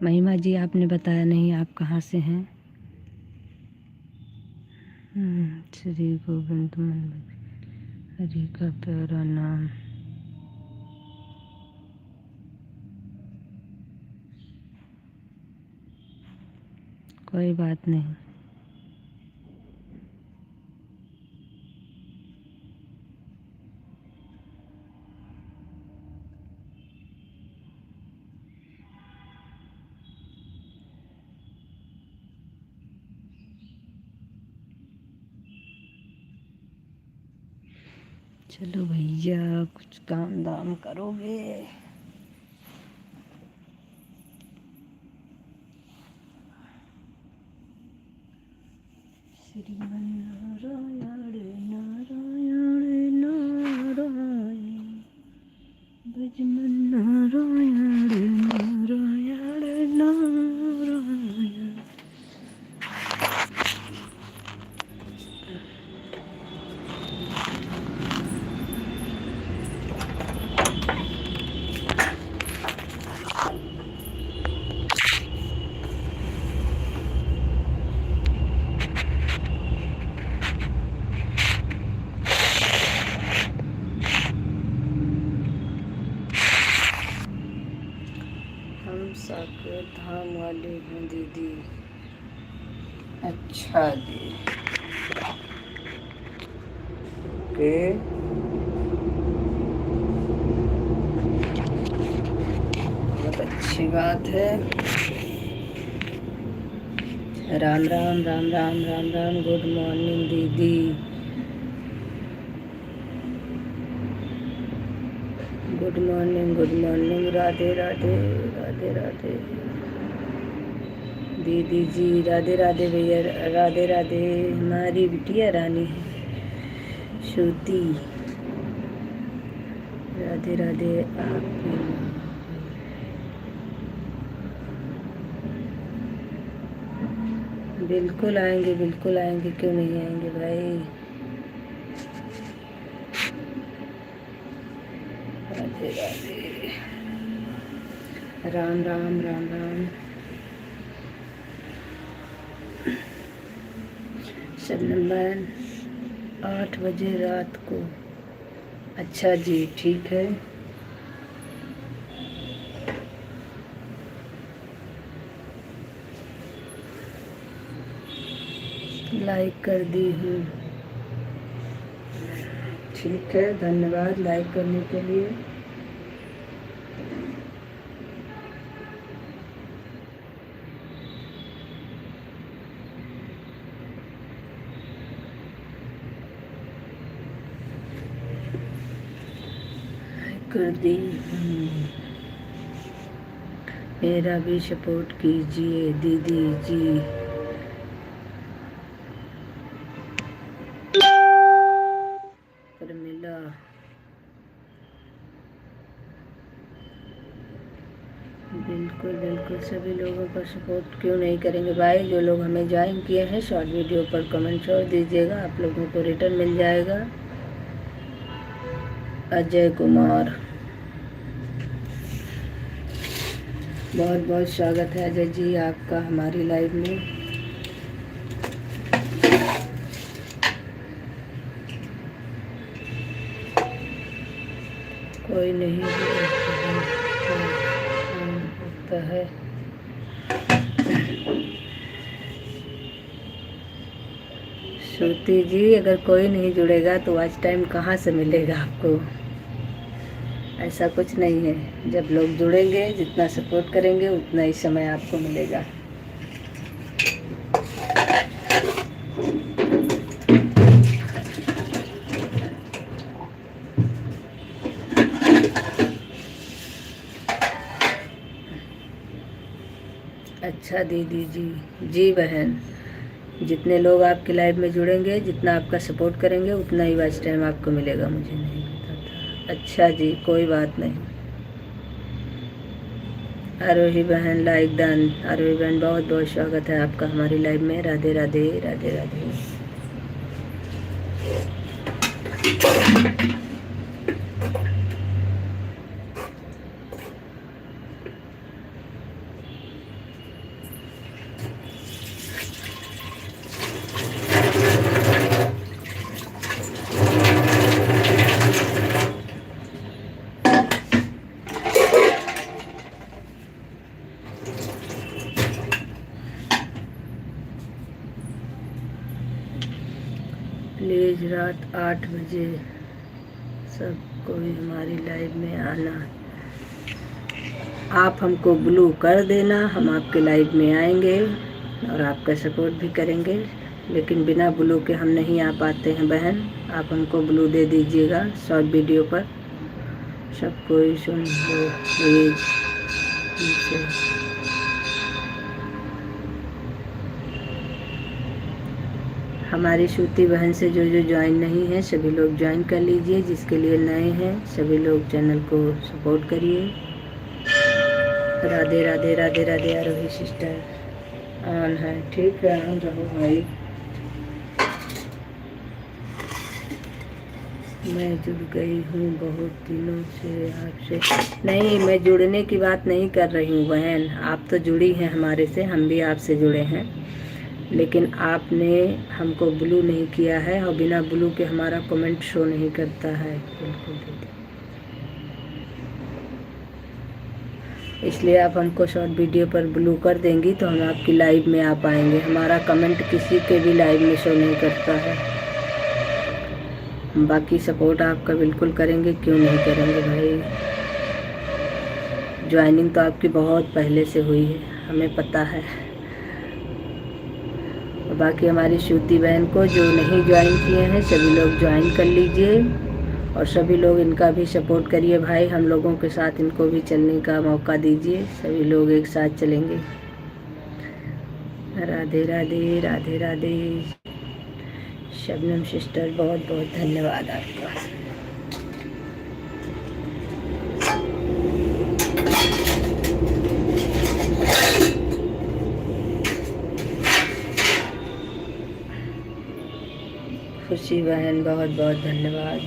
महिमा जी आपने बताया नहीं आप कहाँ से हैं। श्री गोविंद हरि का प्यारा नाम। कोई बात नहीं। चलो भैया कुछ काम दाम करोगे। श्रीमन्नारायण नारायण नारायण भजमन नारायण नारायण नारायण। हम साकेत धाम वाले हैं दीदी। अच्छा जी ओके। बहुत अच्छी बात है। राम राम राम राम राम राम। गुड मॉर्निंग दीदी। Good morning good morning. Radhe Radhe Radhe Radhe दीदी जी। राधे राधे भैया। राधे राधे। हमारी बिटिया रानी है श्रुति। राधे राधे। आपकी बिल्कुल आएंगे बिल्कुल आएंगे, क्यों नहीं आएंगे भाई। राधे राधे। राम राम राम राम। नंबर 8 बजे रात को। अच्छा जी ठीक है। लाइक कर दी हूँ। ठीक है धन्यवाद लाइक करने के लिए। कर दी हूँ। मेरा भी सपोर्ट कीजिए दीदी जी। पर मिला बिल्कुल बिल्कुल। सभी लोगों का सपोर्ट क्यों नहीं करेंगे भाई। जो लोग हमें ज्वाइन किए हैं शॉर्ट वीडियो पर कमेंट छोड़ दीजिएगा, आप लोगों को रिटर्न मिल जाएगा। अजय कुमार बहुत बहुत स्वागत है अजय जी आपका हमारी लाइव में। कोई नहीं होता है। श्रुति जी अगर कोई नहीं जुड़ेगा तो आज टाइम कहाँ से मिलेगा आपको। ऐसा कुछ नहीं है, जब लोग जुड़ेंगे जितना सपोर्ट करेंगे उतना ही समय आपको मिलेगा। अच्छा दीदी जी। जी बहन, जितने लोग आपके लाइव में जुड़ेंगे जितना आपका सपोर्ट करेंगे उतना ही वॉच टाइम आपको मिलेगा। मुझे नहीं पता था। अच्छा जी कोई बात नहीं। आरोही बहन लाइक डन। आरोही बहन बहुत बहुत स्वागत है आपका हमारी लाइव में। राधे राधे राधे राधे। 8 बजे सबको भी हमारी लाइव में आना। आप हमको ब्लू कर देना, हम आपके लाइव में आएंगे और आपका सपोर्ट भी करेंगे। लेकिन बिना ब्लू के हम नहीं आ पाते हैं बहन, आप हमको ब्लू दे दीजिएगा शॉर्ट वीडियो पर। सब कोई सुन लो प्लीज। हमारी श्रुति बहन से जो जो ज्वाइन नहीं है सभी लोग ज्वाइन कर लीजिए। जिसके लिए नए हैं सभी लोग चैनल को सपोर्ट करिए। राधे राधे राधे राधे। आरोही सिस्टर ऑन है, ठीक है ऑन रहो भाई। मैं जुड़ गई हूँ बहुत दिनों से आपसे। नहीं, मैं जुड़ने की बात नहीं कर रही हूँ बहन, आप तो जुड़ी हैं हमारे से, हम भी आपसे जुड़े हैं। लेकिन आपने हमको ब्लू नहीं किया है और बिना ब्लू के हमारा कमेंट शो नहीं करता है। बिल्कुल दीदी, इसलिए आप हमको शॉर्ट वीडियो पर ब्लू कर देंगी तो हम आपकी लाइव में आ पाएंगे। हमारा कमेंट किसी के भी लाइव में शो नहीं करता है। बाकी सपोर्ट आपका बिल्कुल करेंगे, क्यों नहीं करेंगे भाई। ज्वाइनिंग तो आपकी बहुत पहले से हुई है, हमें पता है। बाकी हमारी श्रुति बहन को जो नहीं ज्वाइन किए हैं सभी लोग ज्वाइन कर लीजिए और सभी लोग इनका भी सपोर्ट करिए भाई। हम लोगों के साथ इनको भी चलने का मौका दीजिए, सभी लोग एक साथ चलेंगे। राधे राधे राधे राधे। शबनम सिस्टर बहुत बहुत धन्यवाद आपका। खुशी बहन बहुत बहुत धन्यवाद।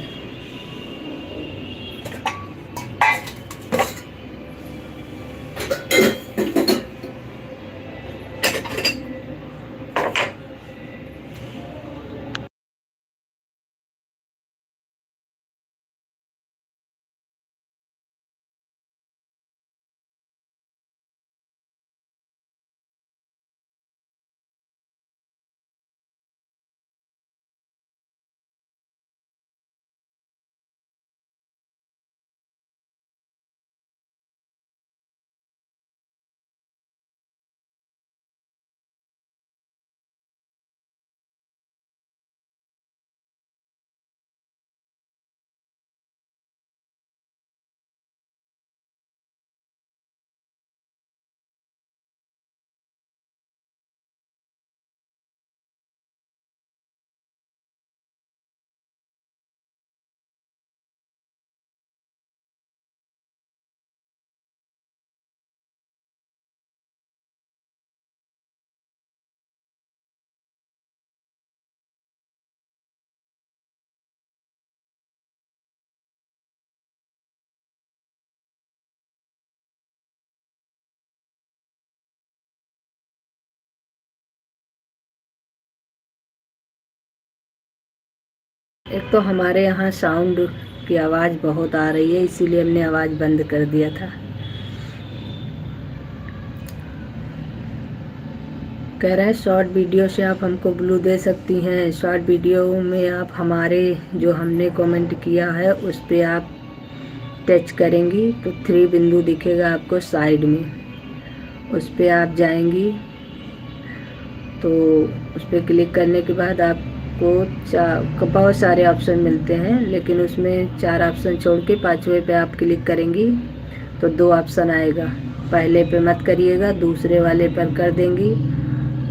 एक तो हमारे यहाँ साउंड की आवाज़ बहुत आ रही है, इसीलिए हमने आवाज़ बंद कर दिया था। कह रहे हैं शॉर्ट वीडियो से आप हमको ब्लू दे सकती हैं। शॉर्ट वीडियो में आप हमारे जो हमने कमेंट किया है उस पर आप टच करेंगी तो 3 बिंदु दिखेगा आपको साइड में, उस पर आप जाएंगी तो उस पर क्लिक करने के बाद आपको बहुत सारे ऑप्शन मिलते हैं, लेकिन उसमें 4 ऑप्शन छोड़ के 5वें पे आप क्लिक करेंगी तो 2 ऑप्शन आएगा। पहले पे मत करिएगा, दूसरे वाले पर कर देंगी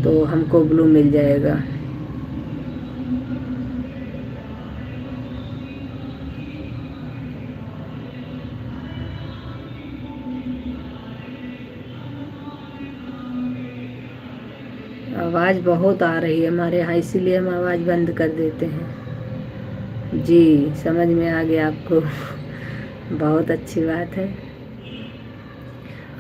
तो हमको ब्लू मिल जाएगा। आवाज़ बहुत आ रही है हमारे यहाँ, इसीलिए हम आवाज़ बंद कर देते हैं। जी समझ में आ गया आपको। बहुत अच्छी बात है,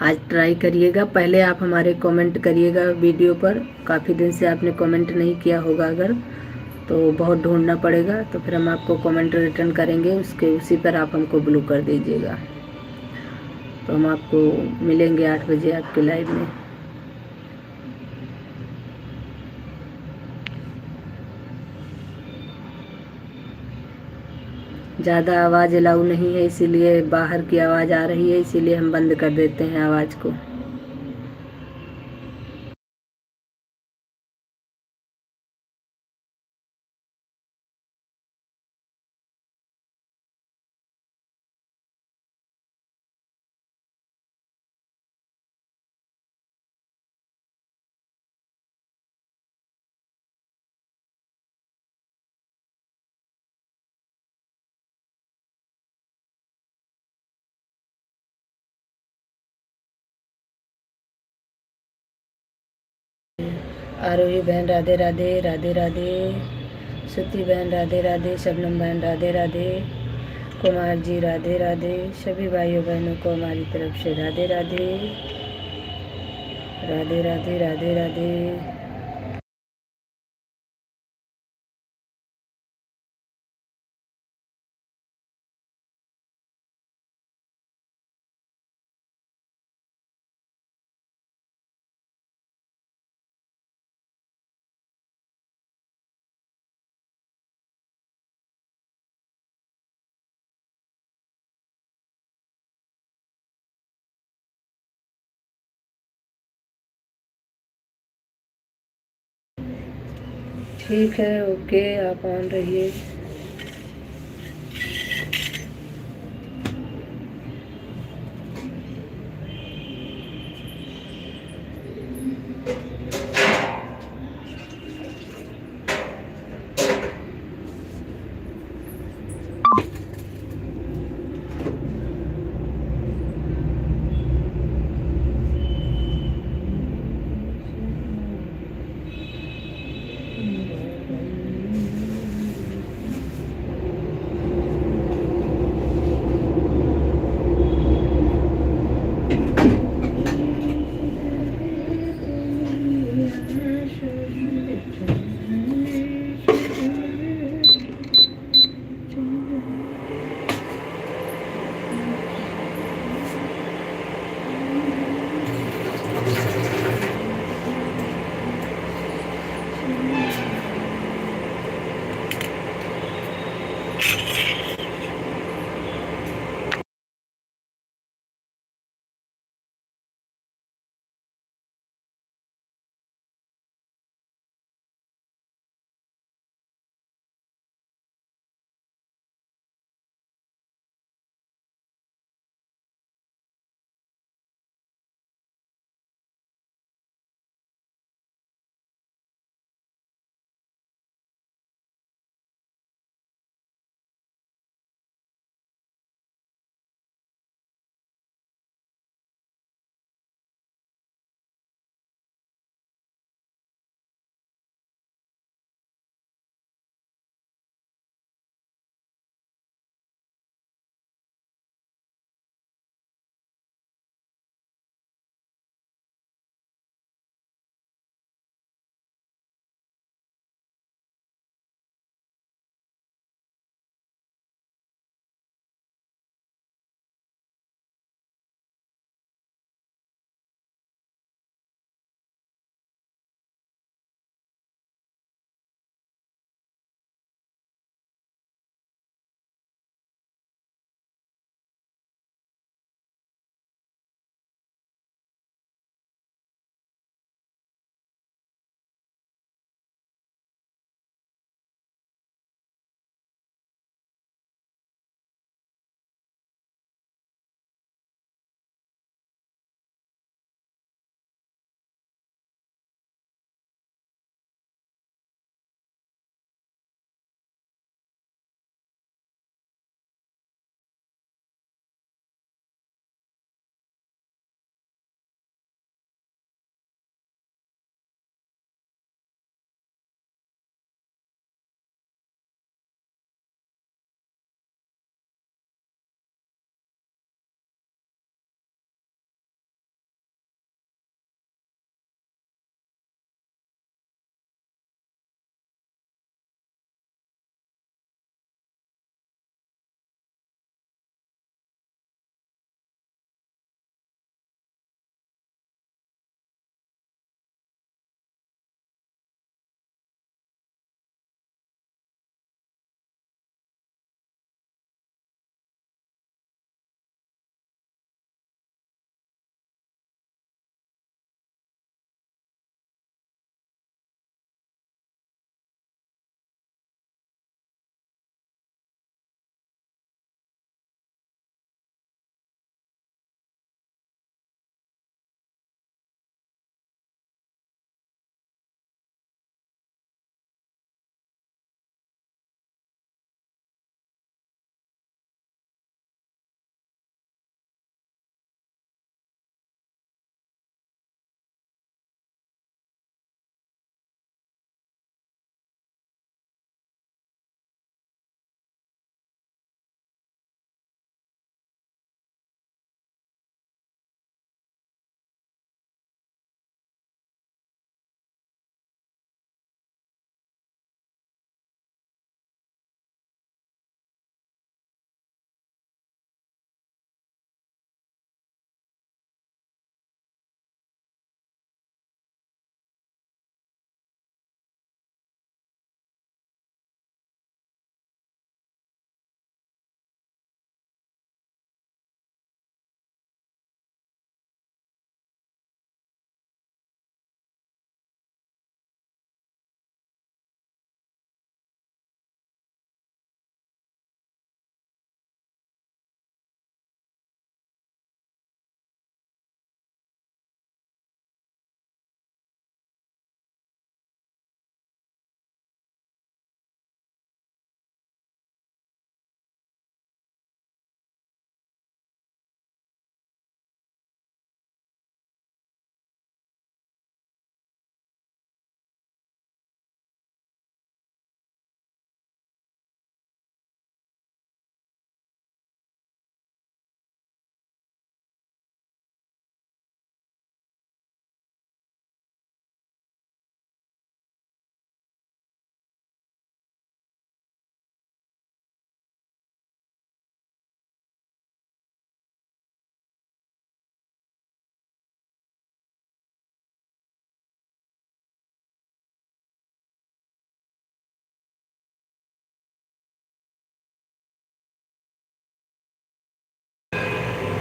आज ट्राई करिएगा। पहले आप हमारे कमेंट करिएगा वीडियो पर। काफ़ी दिन से आपने कमेंट नहीं किया होगा अगर तो बहुत ढूंढना पड़ेगा, तो फिर हम आपको कमेंट रिटर्न करेंगे, उसी पर आप हमको ब्लू कर दीजिएगा तो हम आपको मिलेंगे 8 बजे आपके लाइव में। ज़्यादा आवाज़ अलाउ नहीं है, इसीलिए बाहर की आवाज़ आ रही है, इसीलिए हम बंद कर देते हैं आवाज़ को। आरोही बहन राधे राधे, राधे राधे। श्रुति बहन राधे राधे, शबनम बहन राधे राधे, कुमार जी राधे राधे। सभी भाइयों बहनों को हमारी तरफ से राधे राधे, राधे राधे, राधे राधे। ठीक है, ओके, आप ऑन रहिए।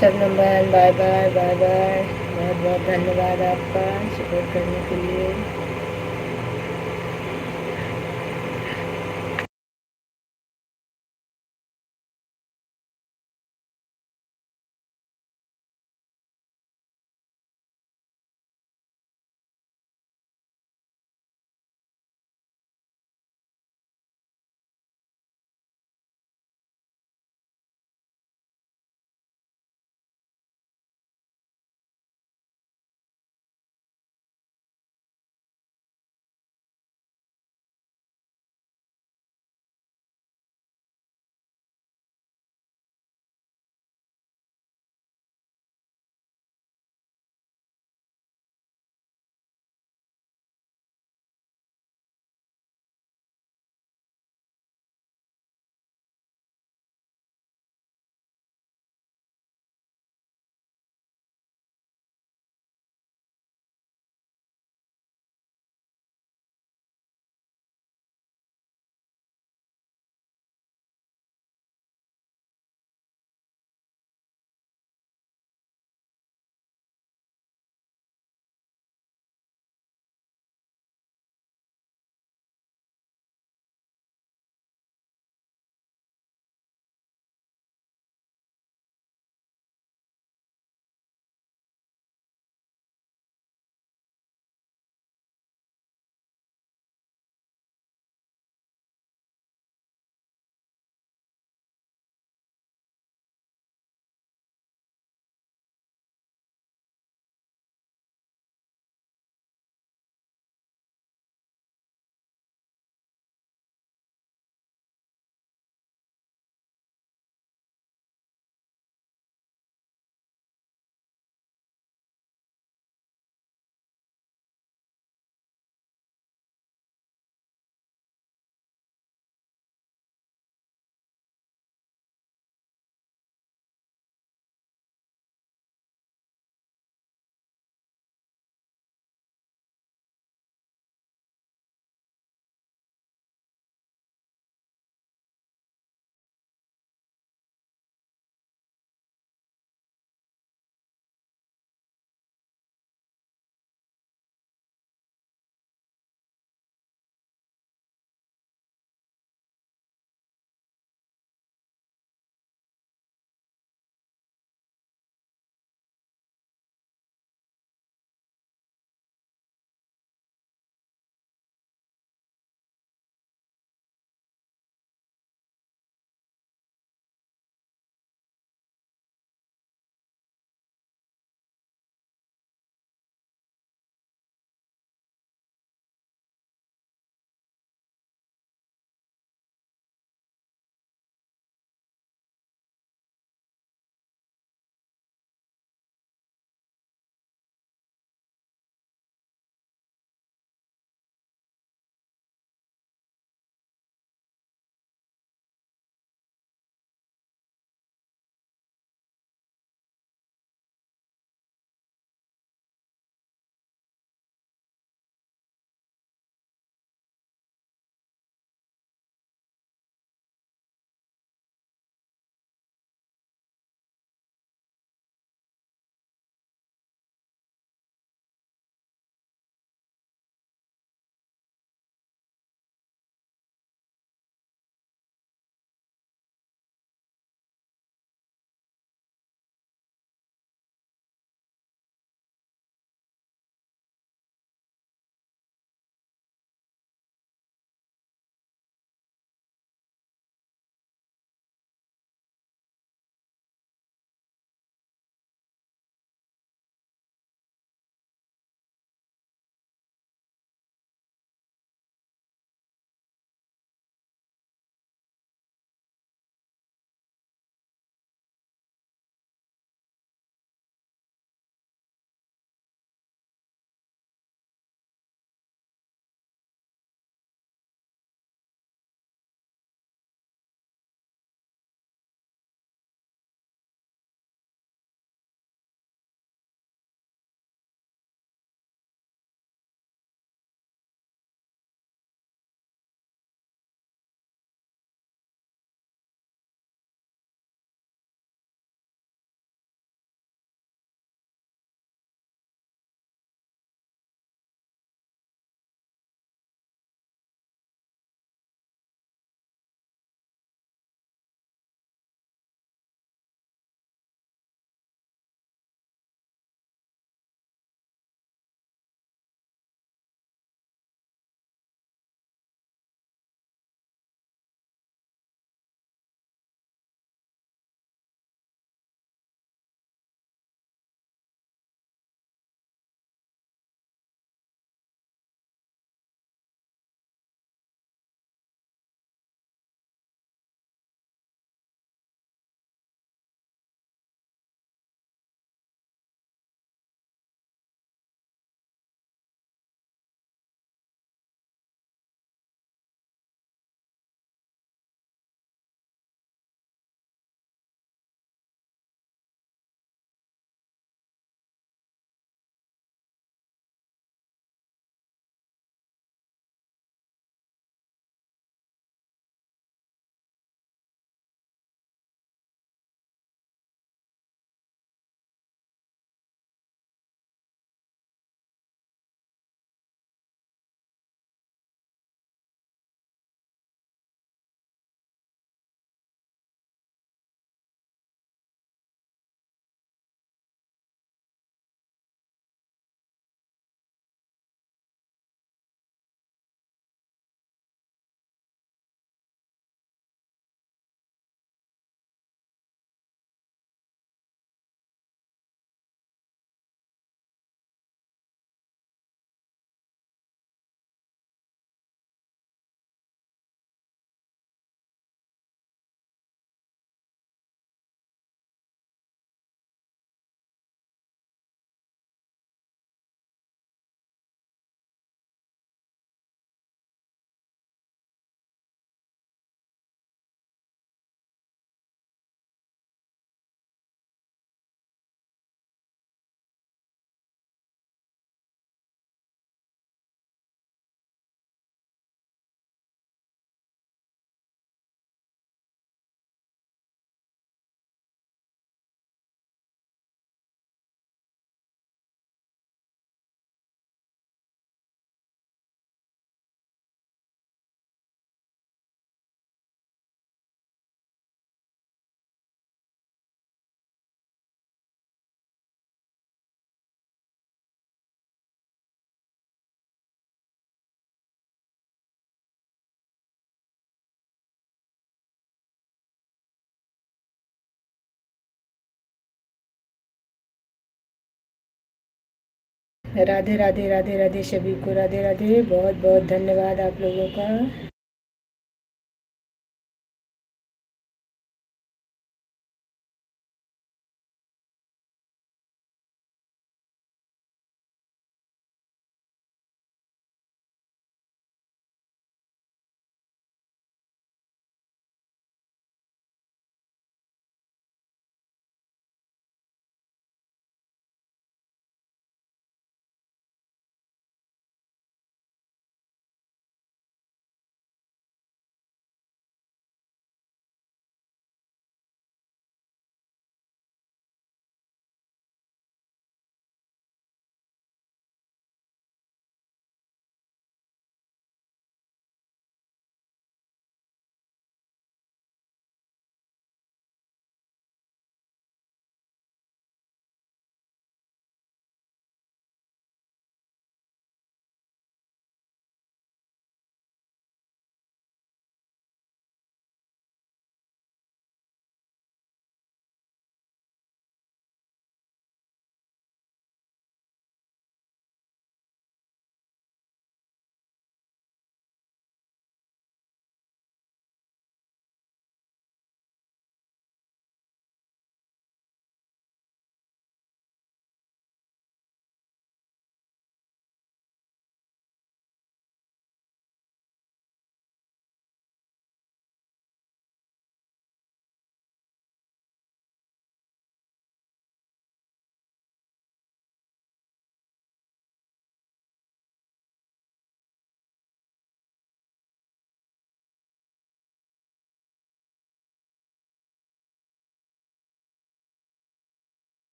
शबनम बहन, बाय बाय बाय बाय। बहुत बहुत धन्यवाद आपका सपोर्ट करने के लिए। राधे राधे राधे राधे सभी को, राधे राधे। बहुत बहुत धन्यवाद आप लोगों का।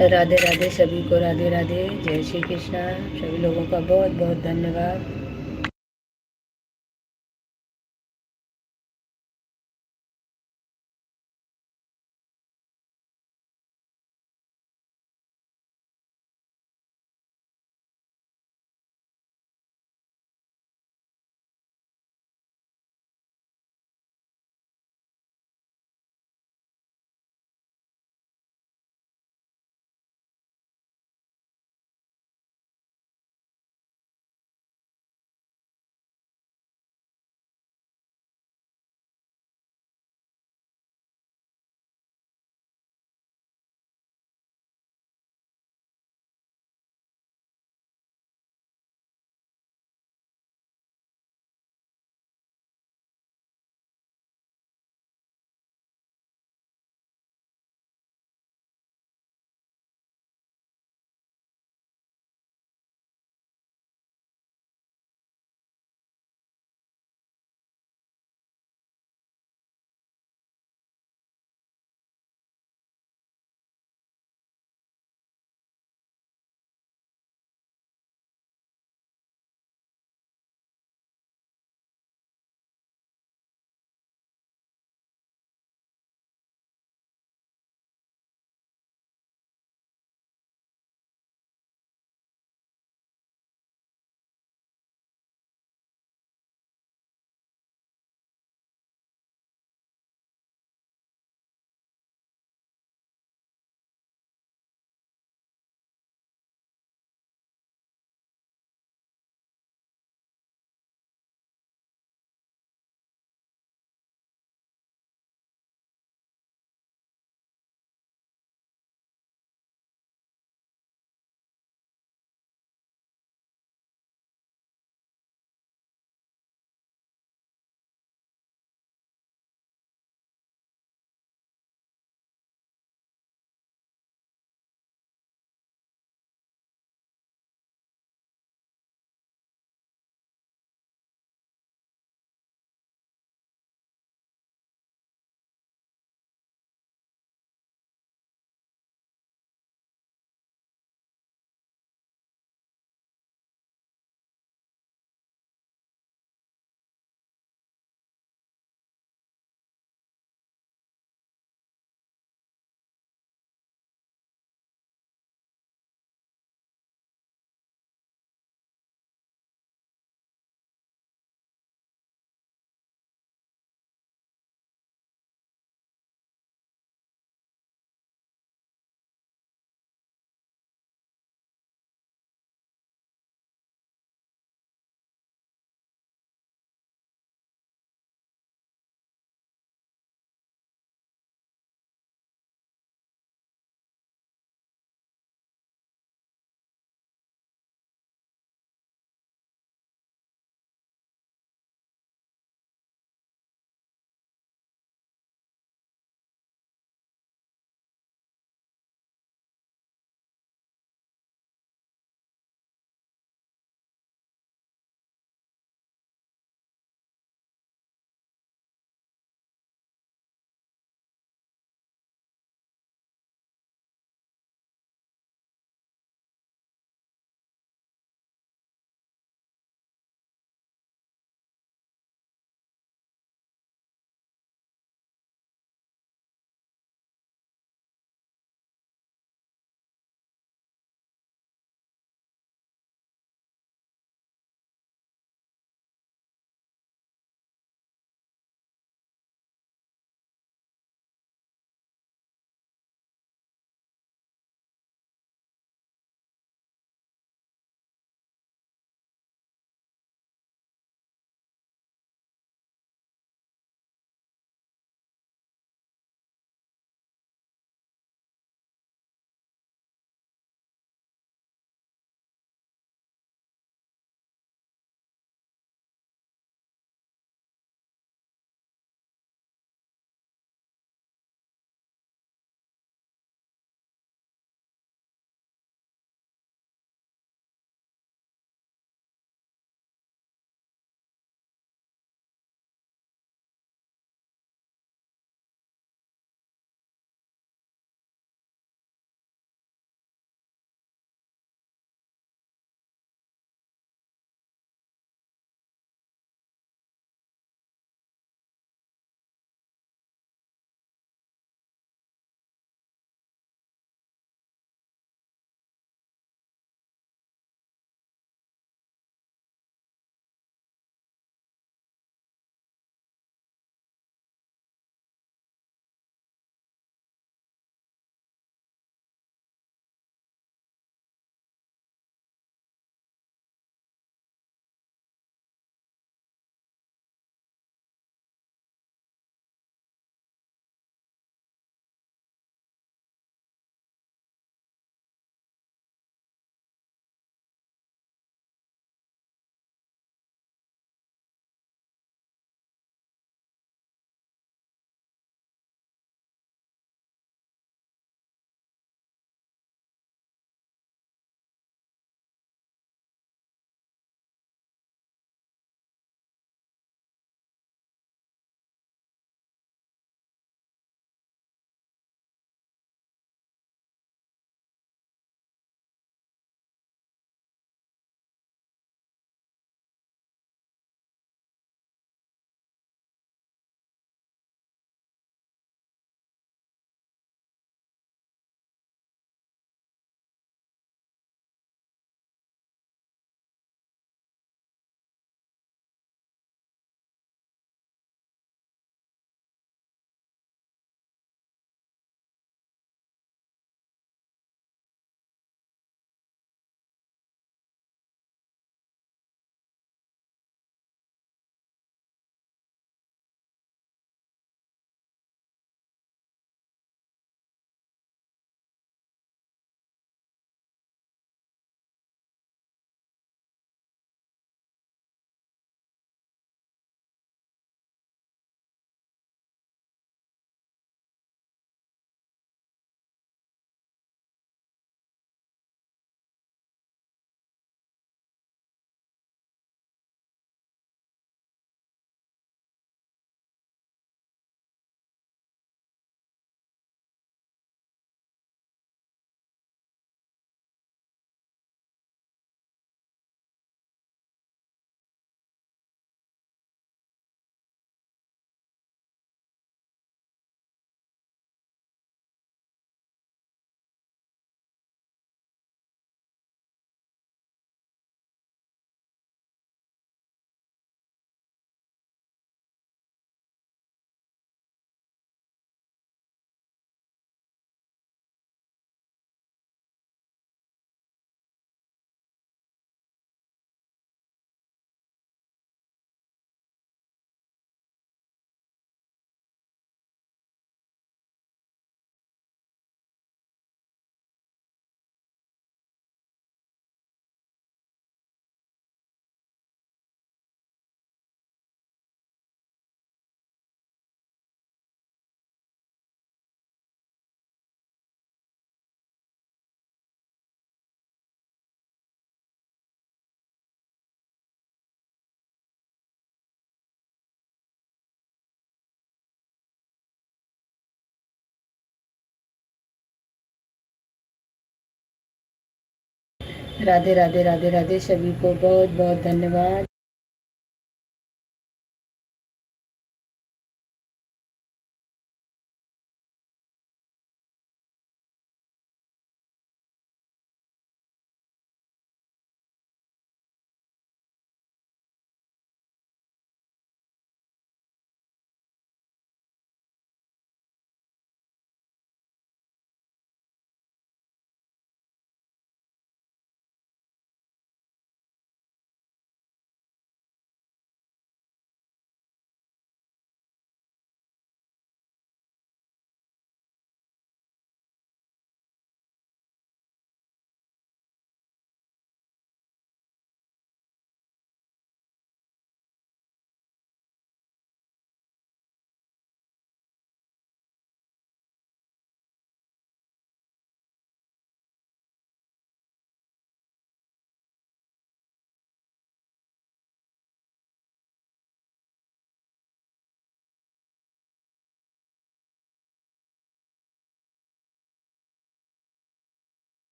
राधे राधे सभी को, राधे राधे, जय श्री कृष्णा। सभी लोगों का बहुत बहुत धन्यवाद। राधे राधे राधे राधे, सभी को बहुत बहुत धन्यवाद।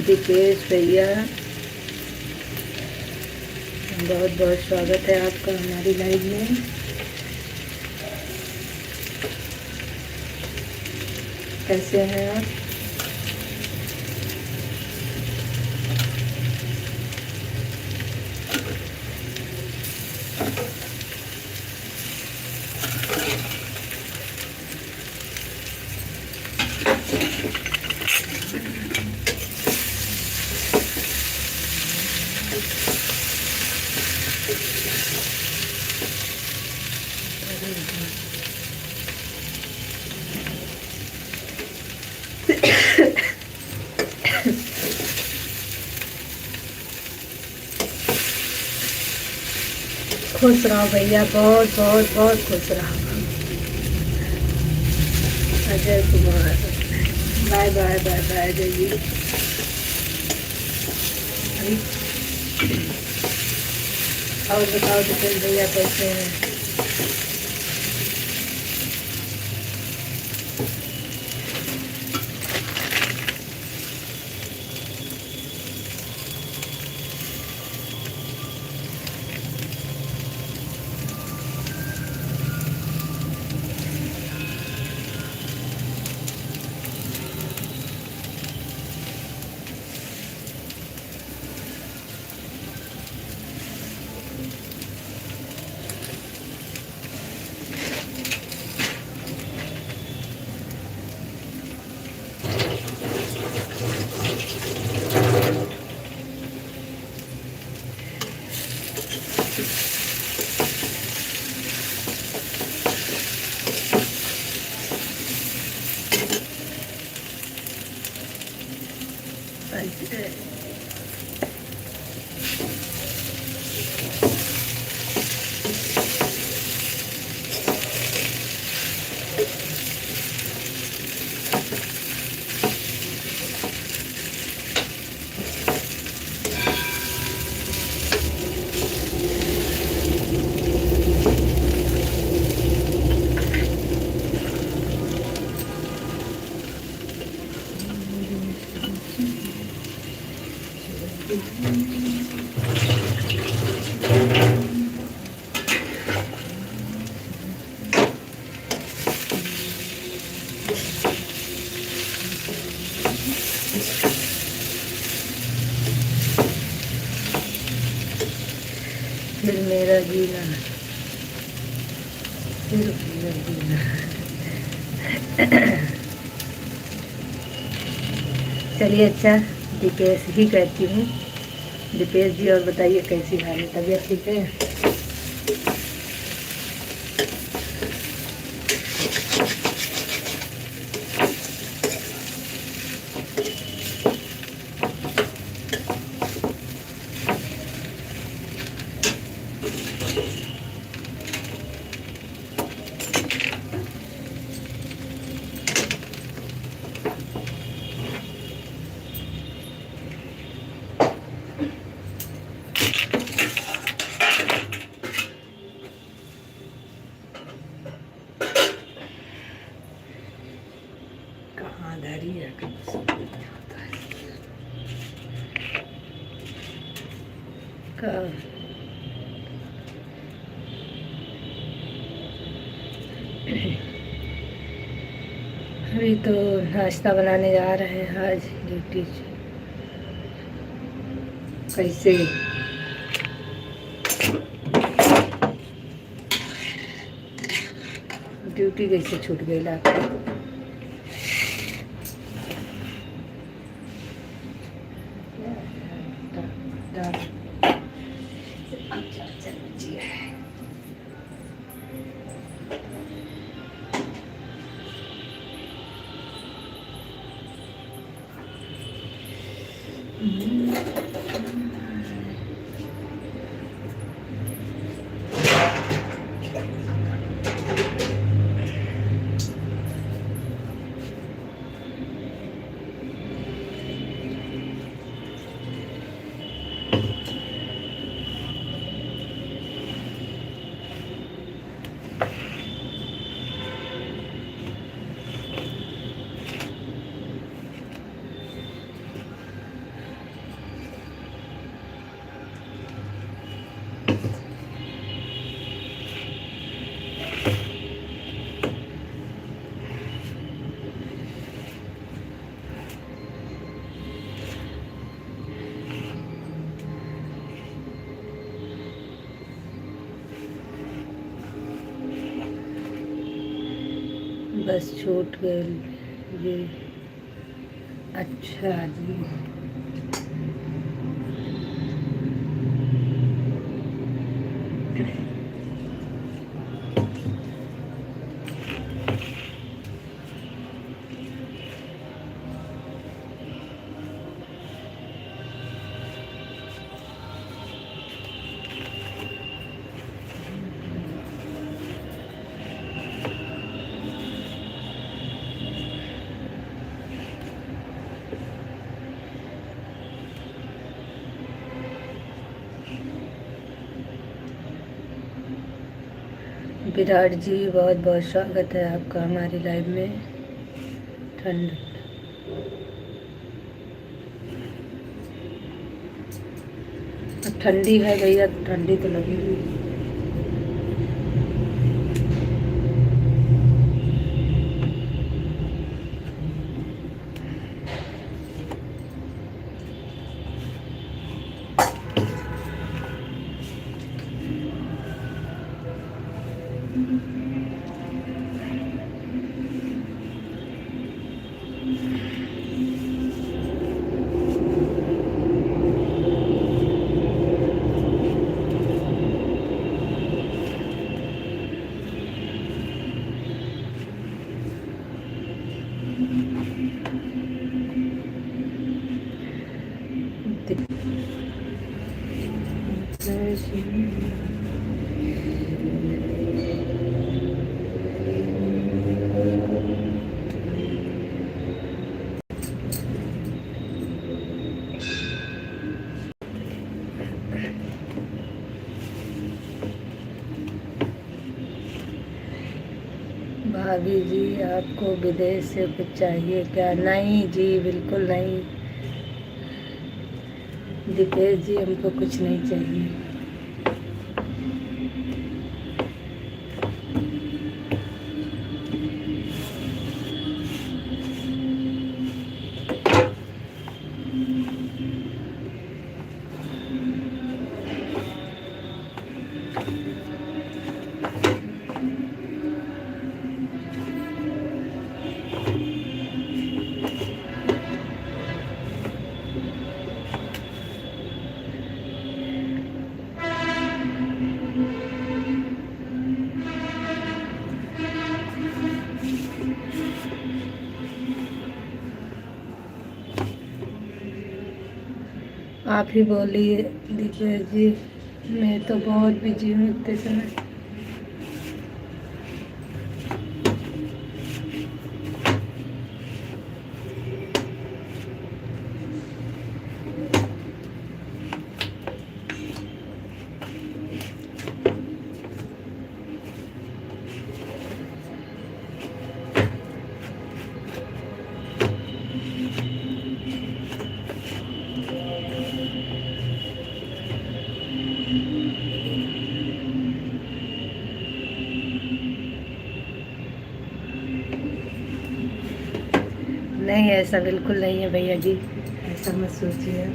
दीपेश भैया, बहुत बहुत स्वागत है आपका हमारी लाइव में। कैसे हैं आप? खुश रहो भैया, बहुत बहुत बहुत खुश रहो। Ajay Kumar, bye bye bye bye Ajay ji. और बताओ दीपेश भैया कैसे हैं? मेरा जीना सिर्फ मेरा जीना। चलिए अच्छा, दीपेश ही कहती हूँ। दीपेश जी और बताइए कैसी हाल है, तबीयत ठीक है? कहाँ धरी है अभी तो नाश्ता बनाने जा रहे हैं आज ड्यूटी। कैसे ड्यूटी कैसे छूट गई आपकी? बस छूट गए जी। अच्छा जी, विराट जी बहुत बहुत स्वागत है आपका हमारी लाइव में। ठंडी है भैया, ठंडी तो लगेगी। भाभी जी आपको विदेश से कुछ चाहिए क्या? नहीं जी, बिल्कुल नहीं। दीपेश जी हमको कुछ नहीं चाहिए। आप ही बोलिए दीपक जी, मैं तो बहुत बिजी हूँ इतने समय। नहीं, ऐसा बिल्कुल नहीं है भैया जी, ऐसा मत सोचिए।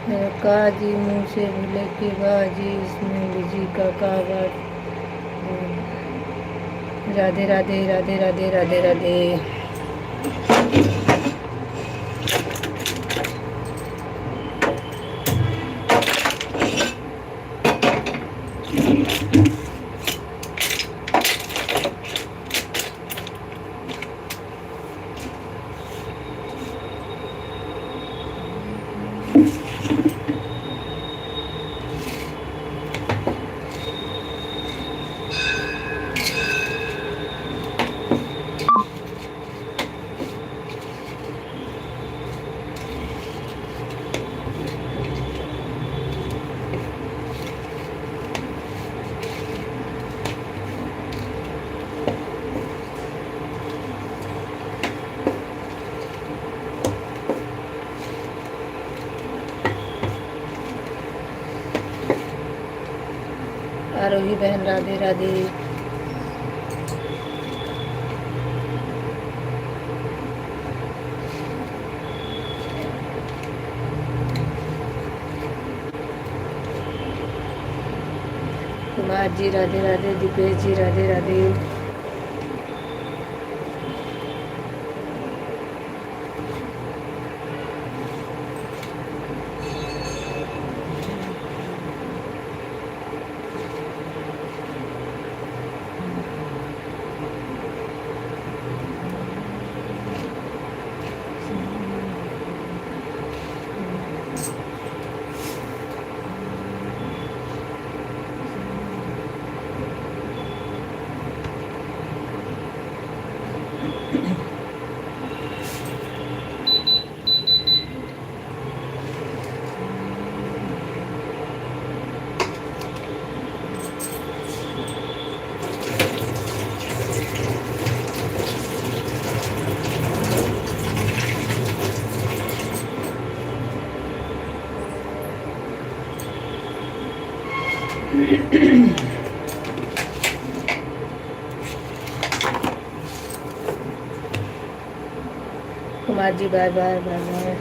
काजी मुँह से भूले के बाजी, इसमें बिजी का कागज। राधे राधे राधे राधे राधे राधे। आरोही बहन Radhe Radhe. Kumar ji Radhe Radhe. Deepesh ji Radhe Radhe. Kumar ji bye bye bye bye.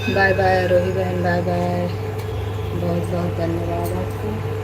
Bye bye Arohi बहन, बाय बाय। बहुत बहुत धन्यवाद आपको।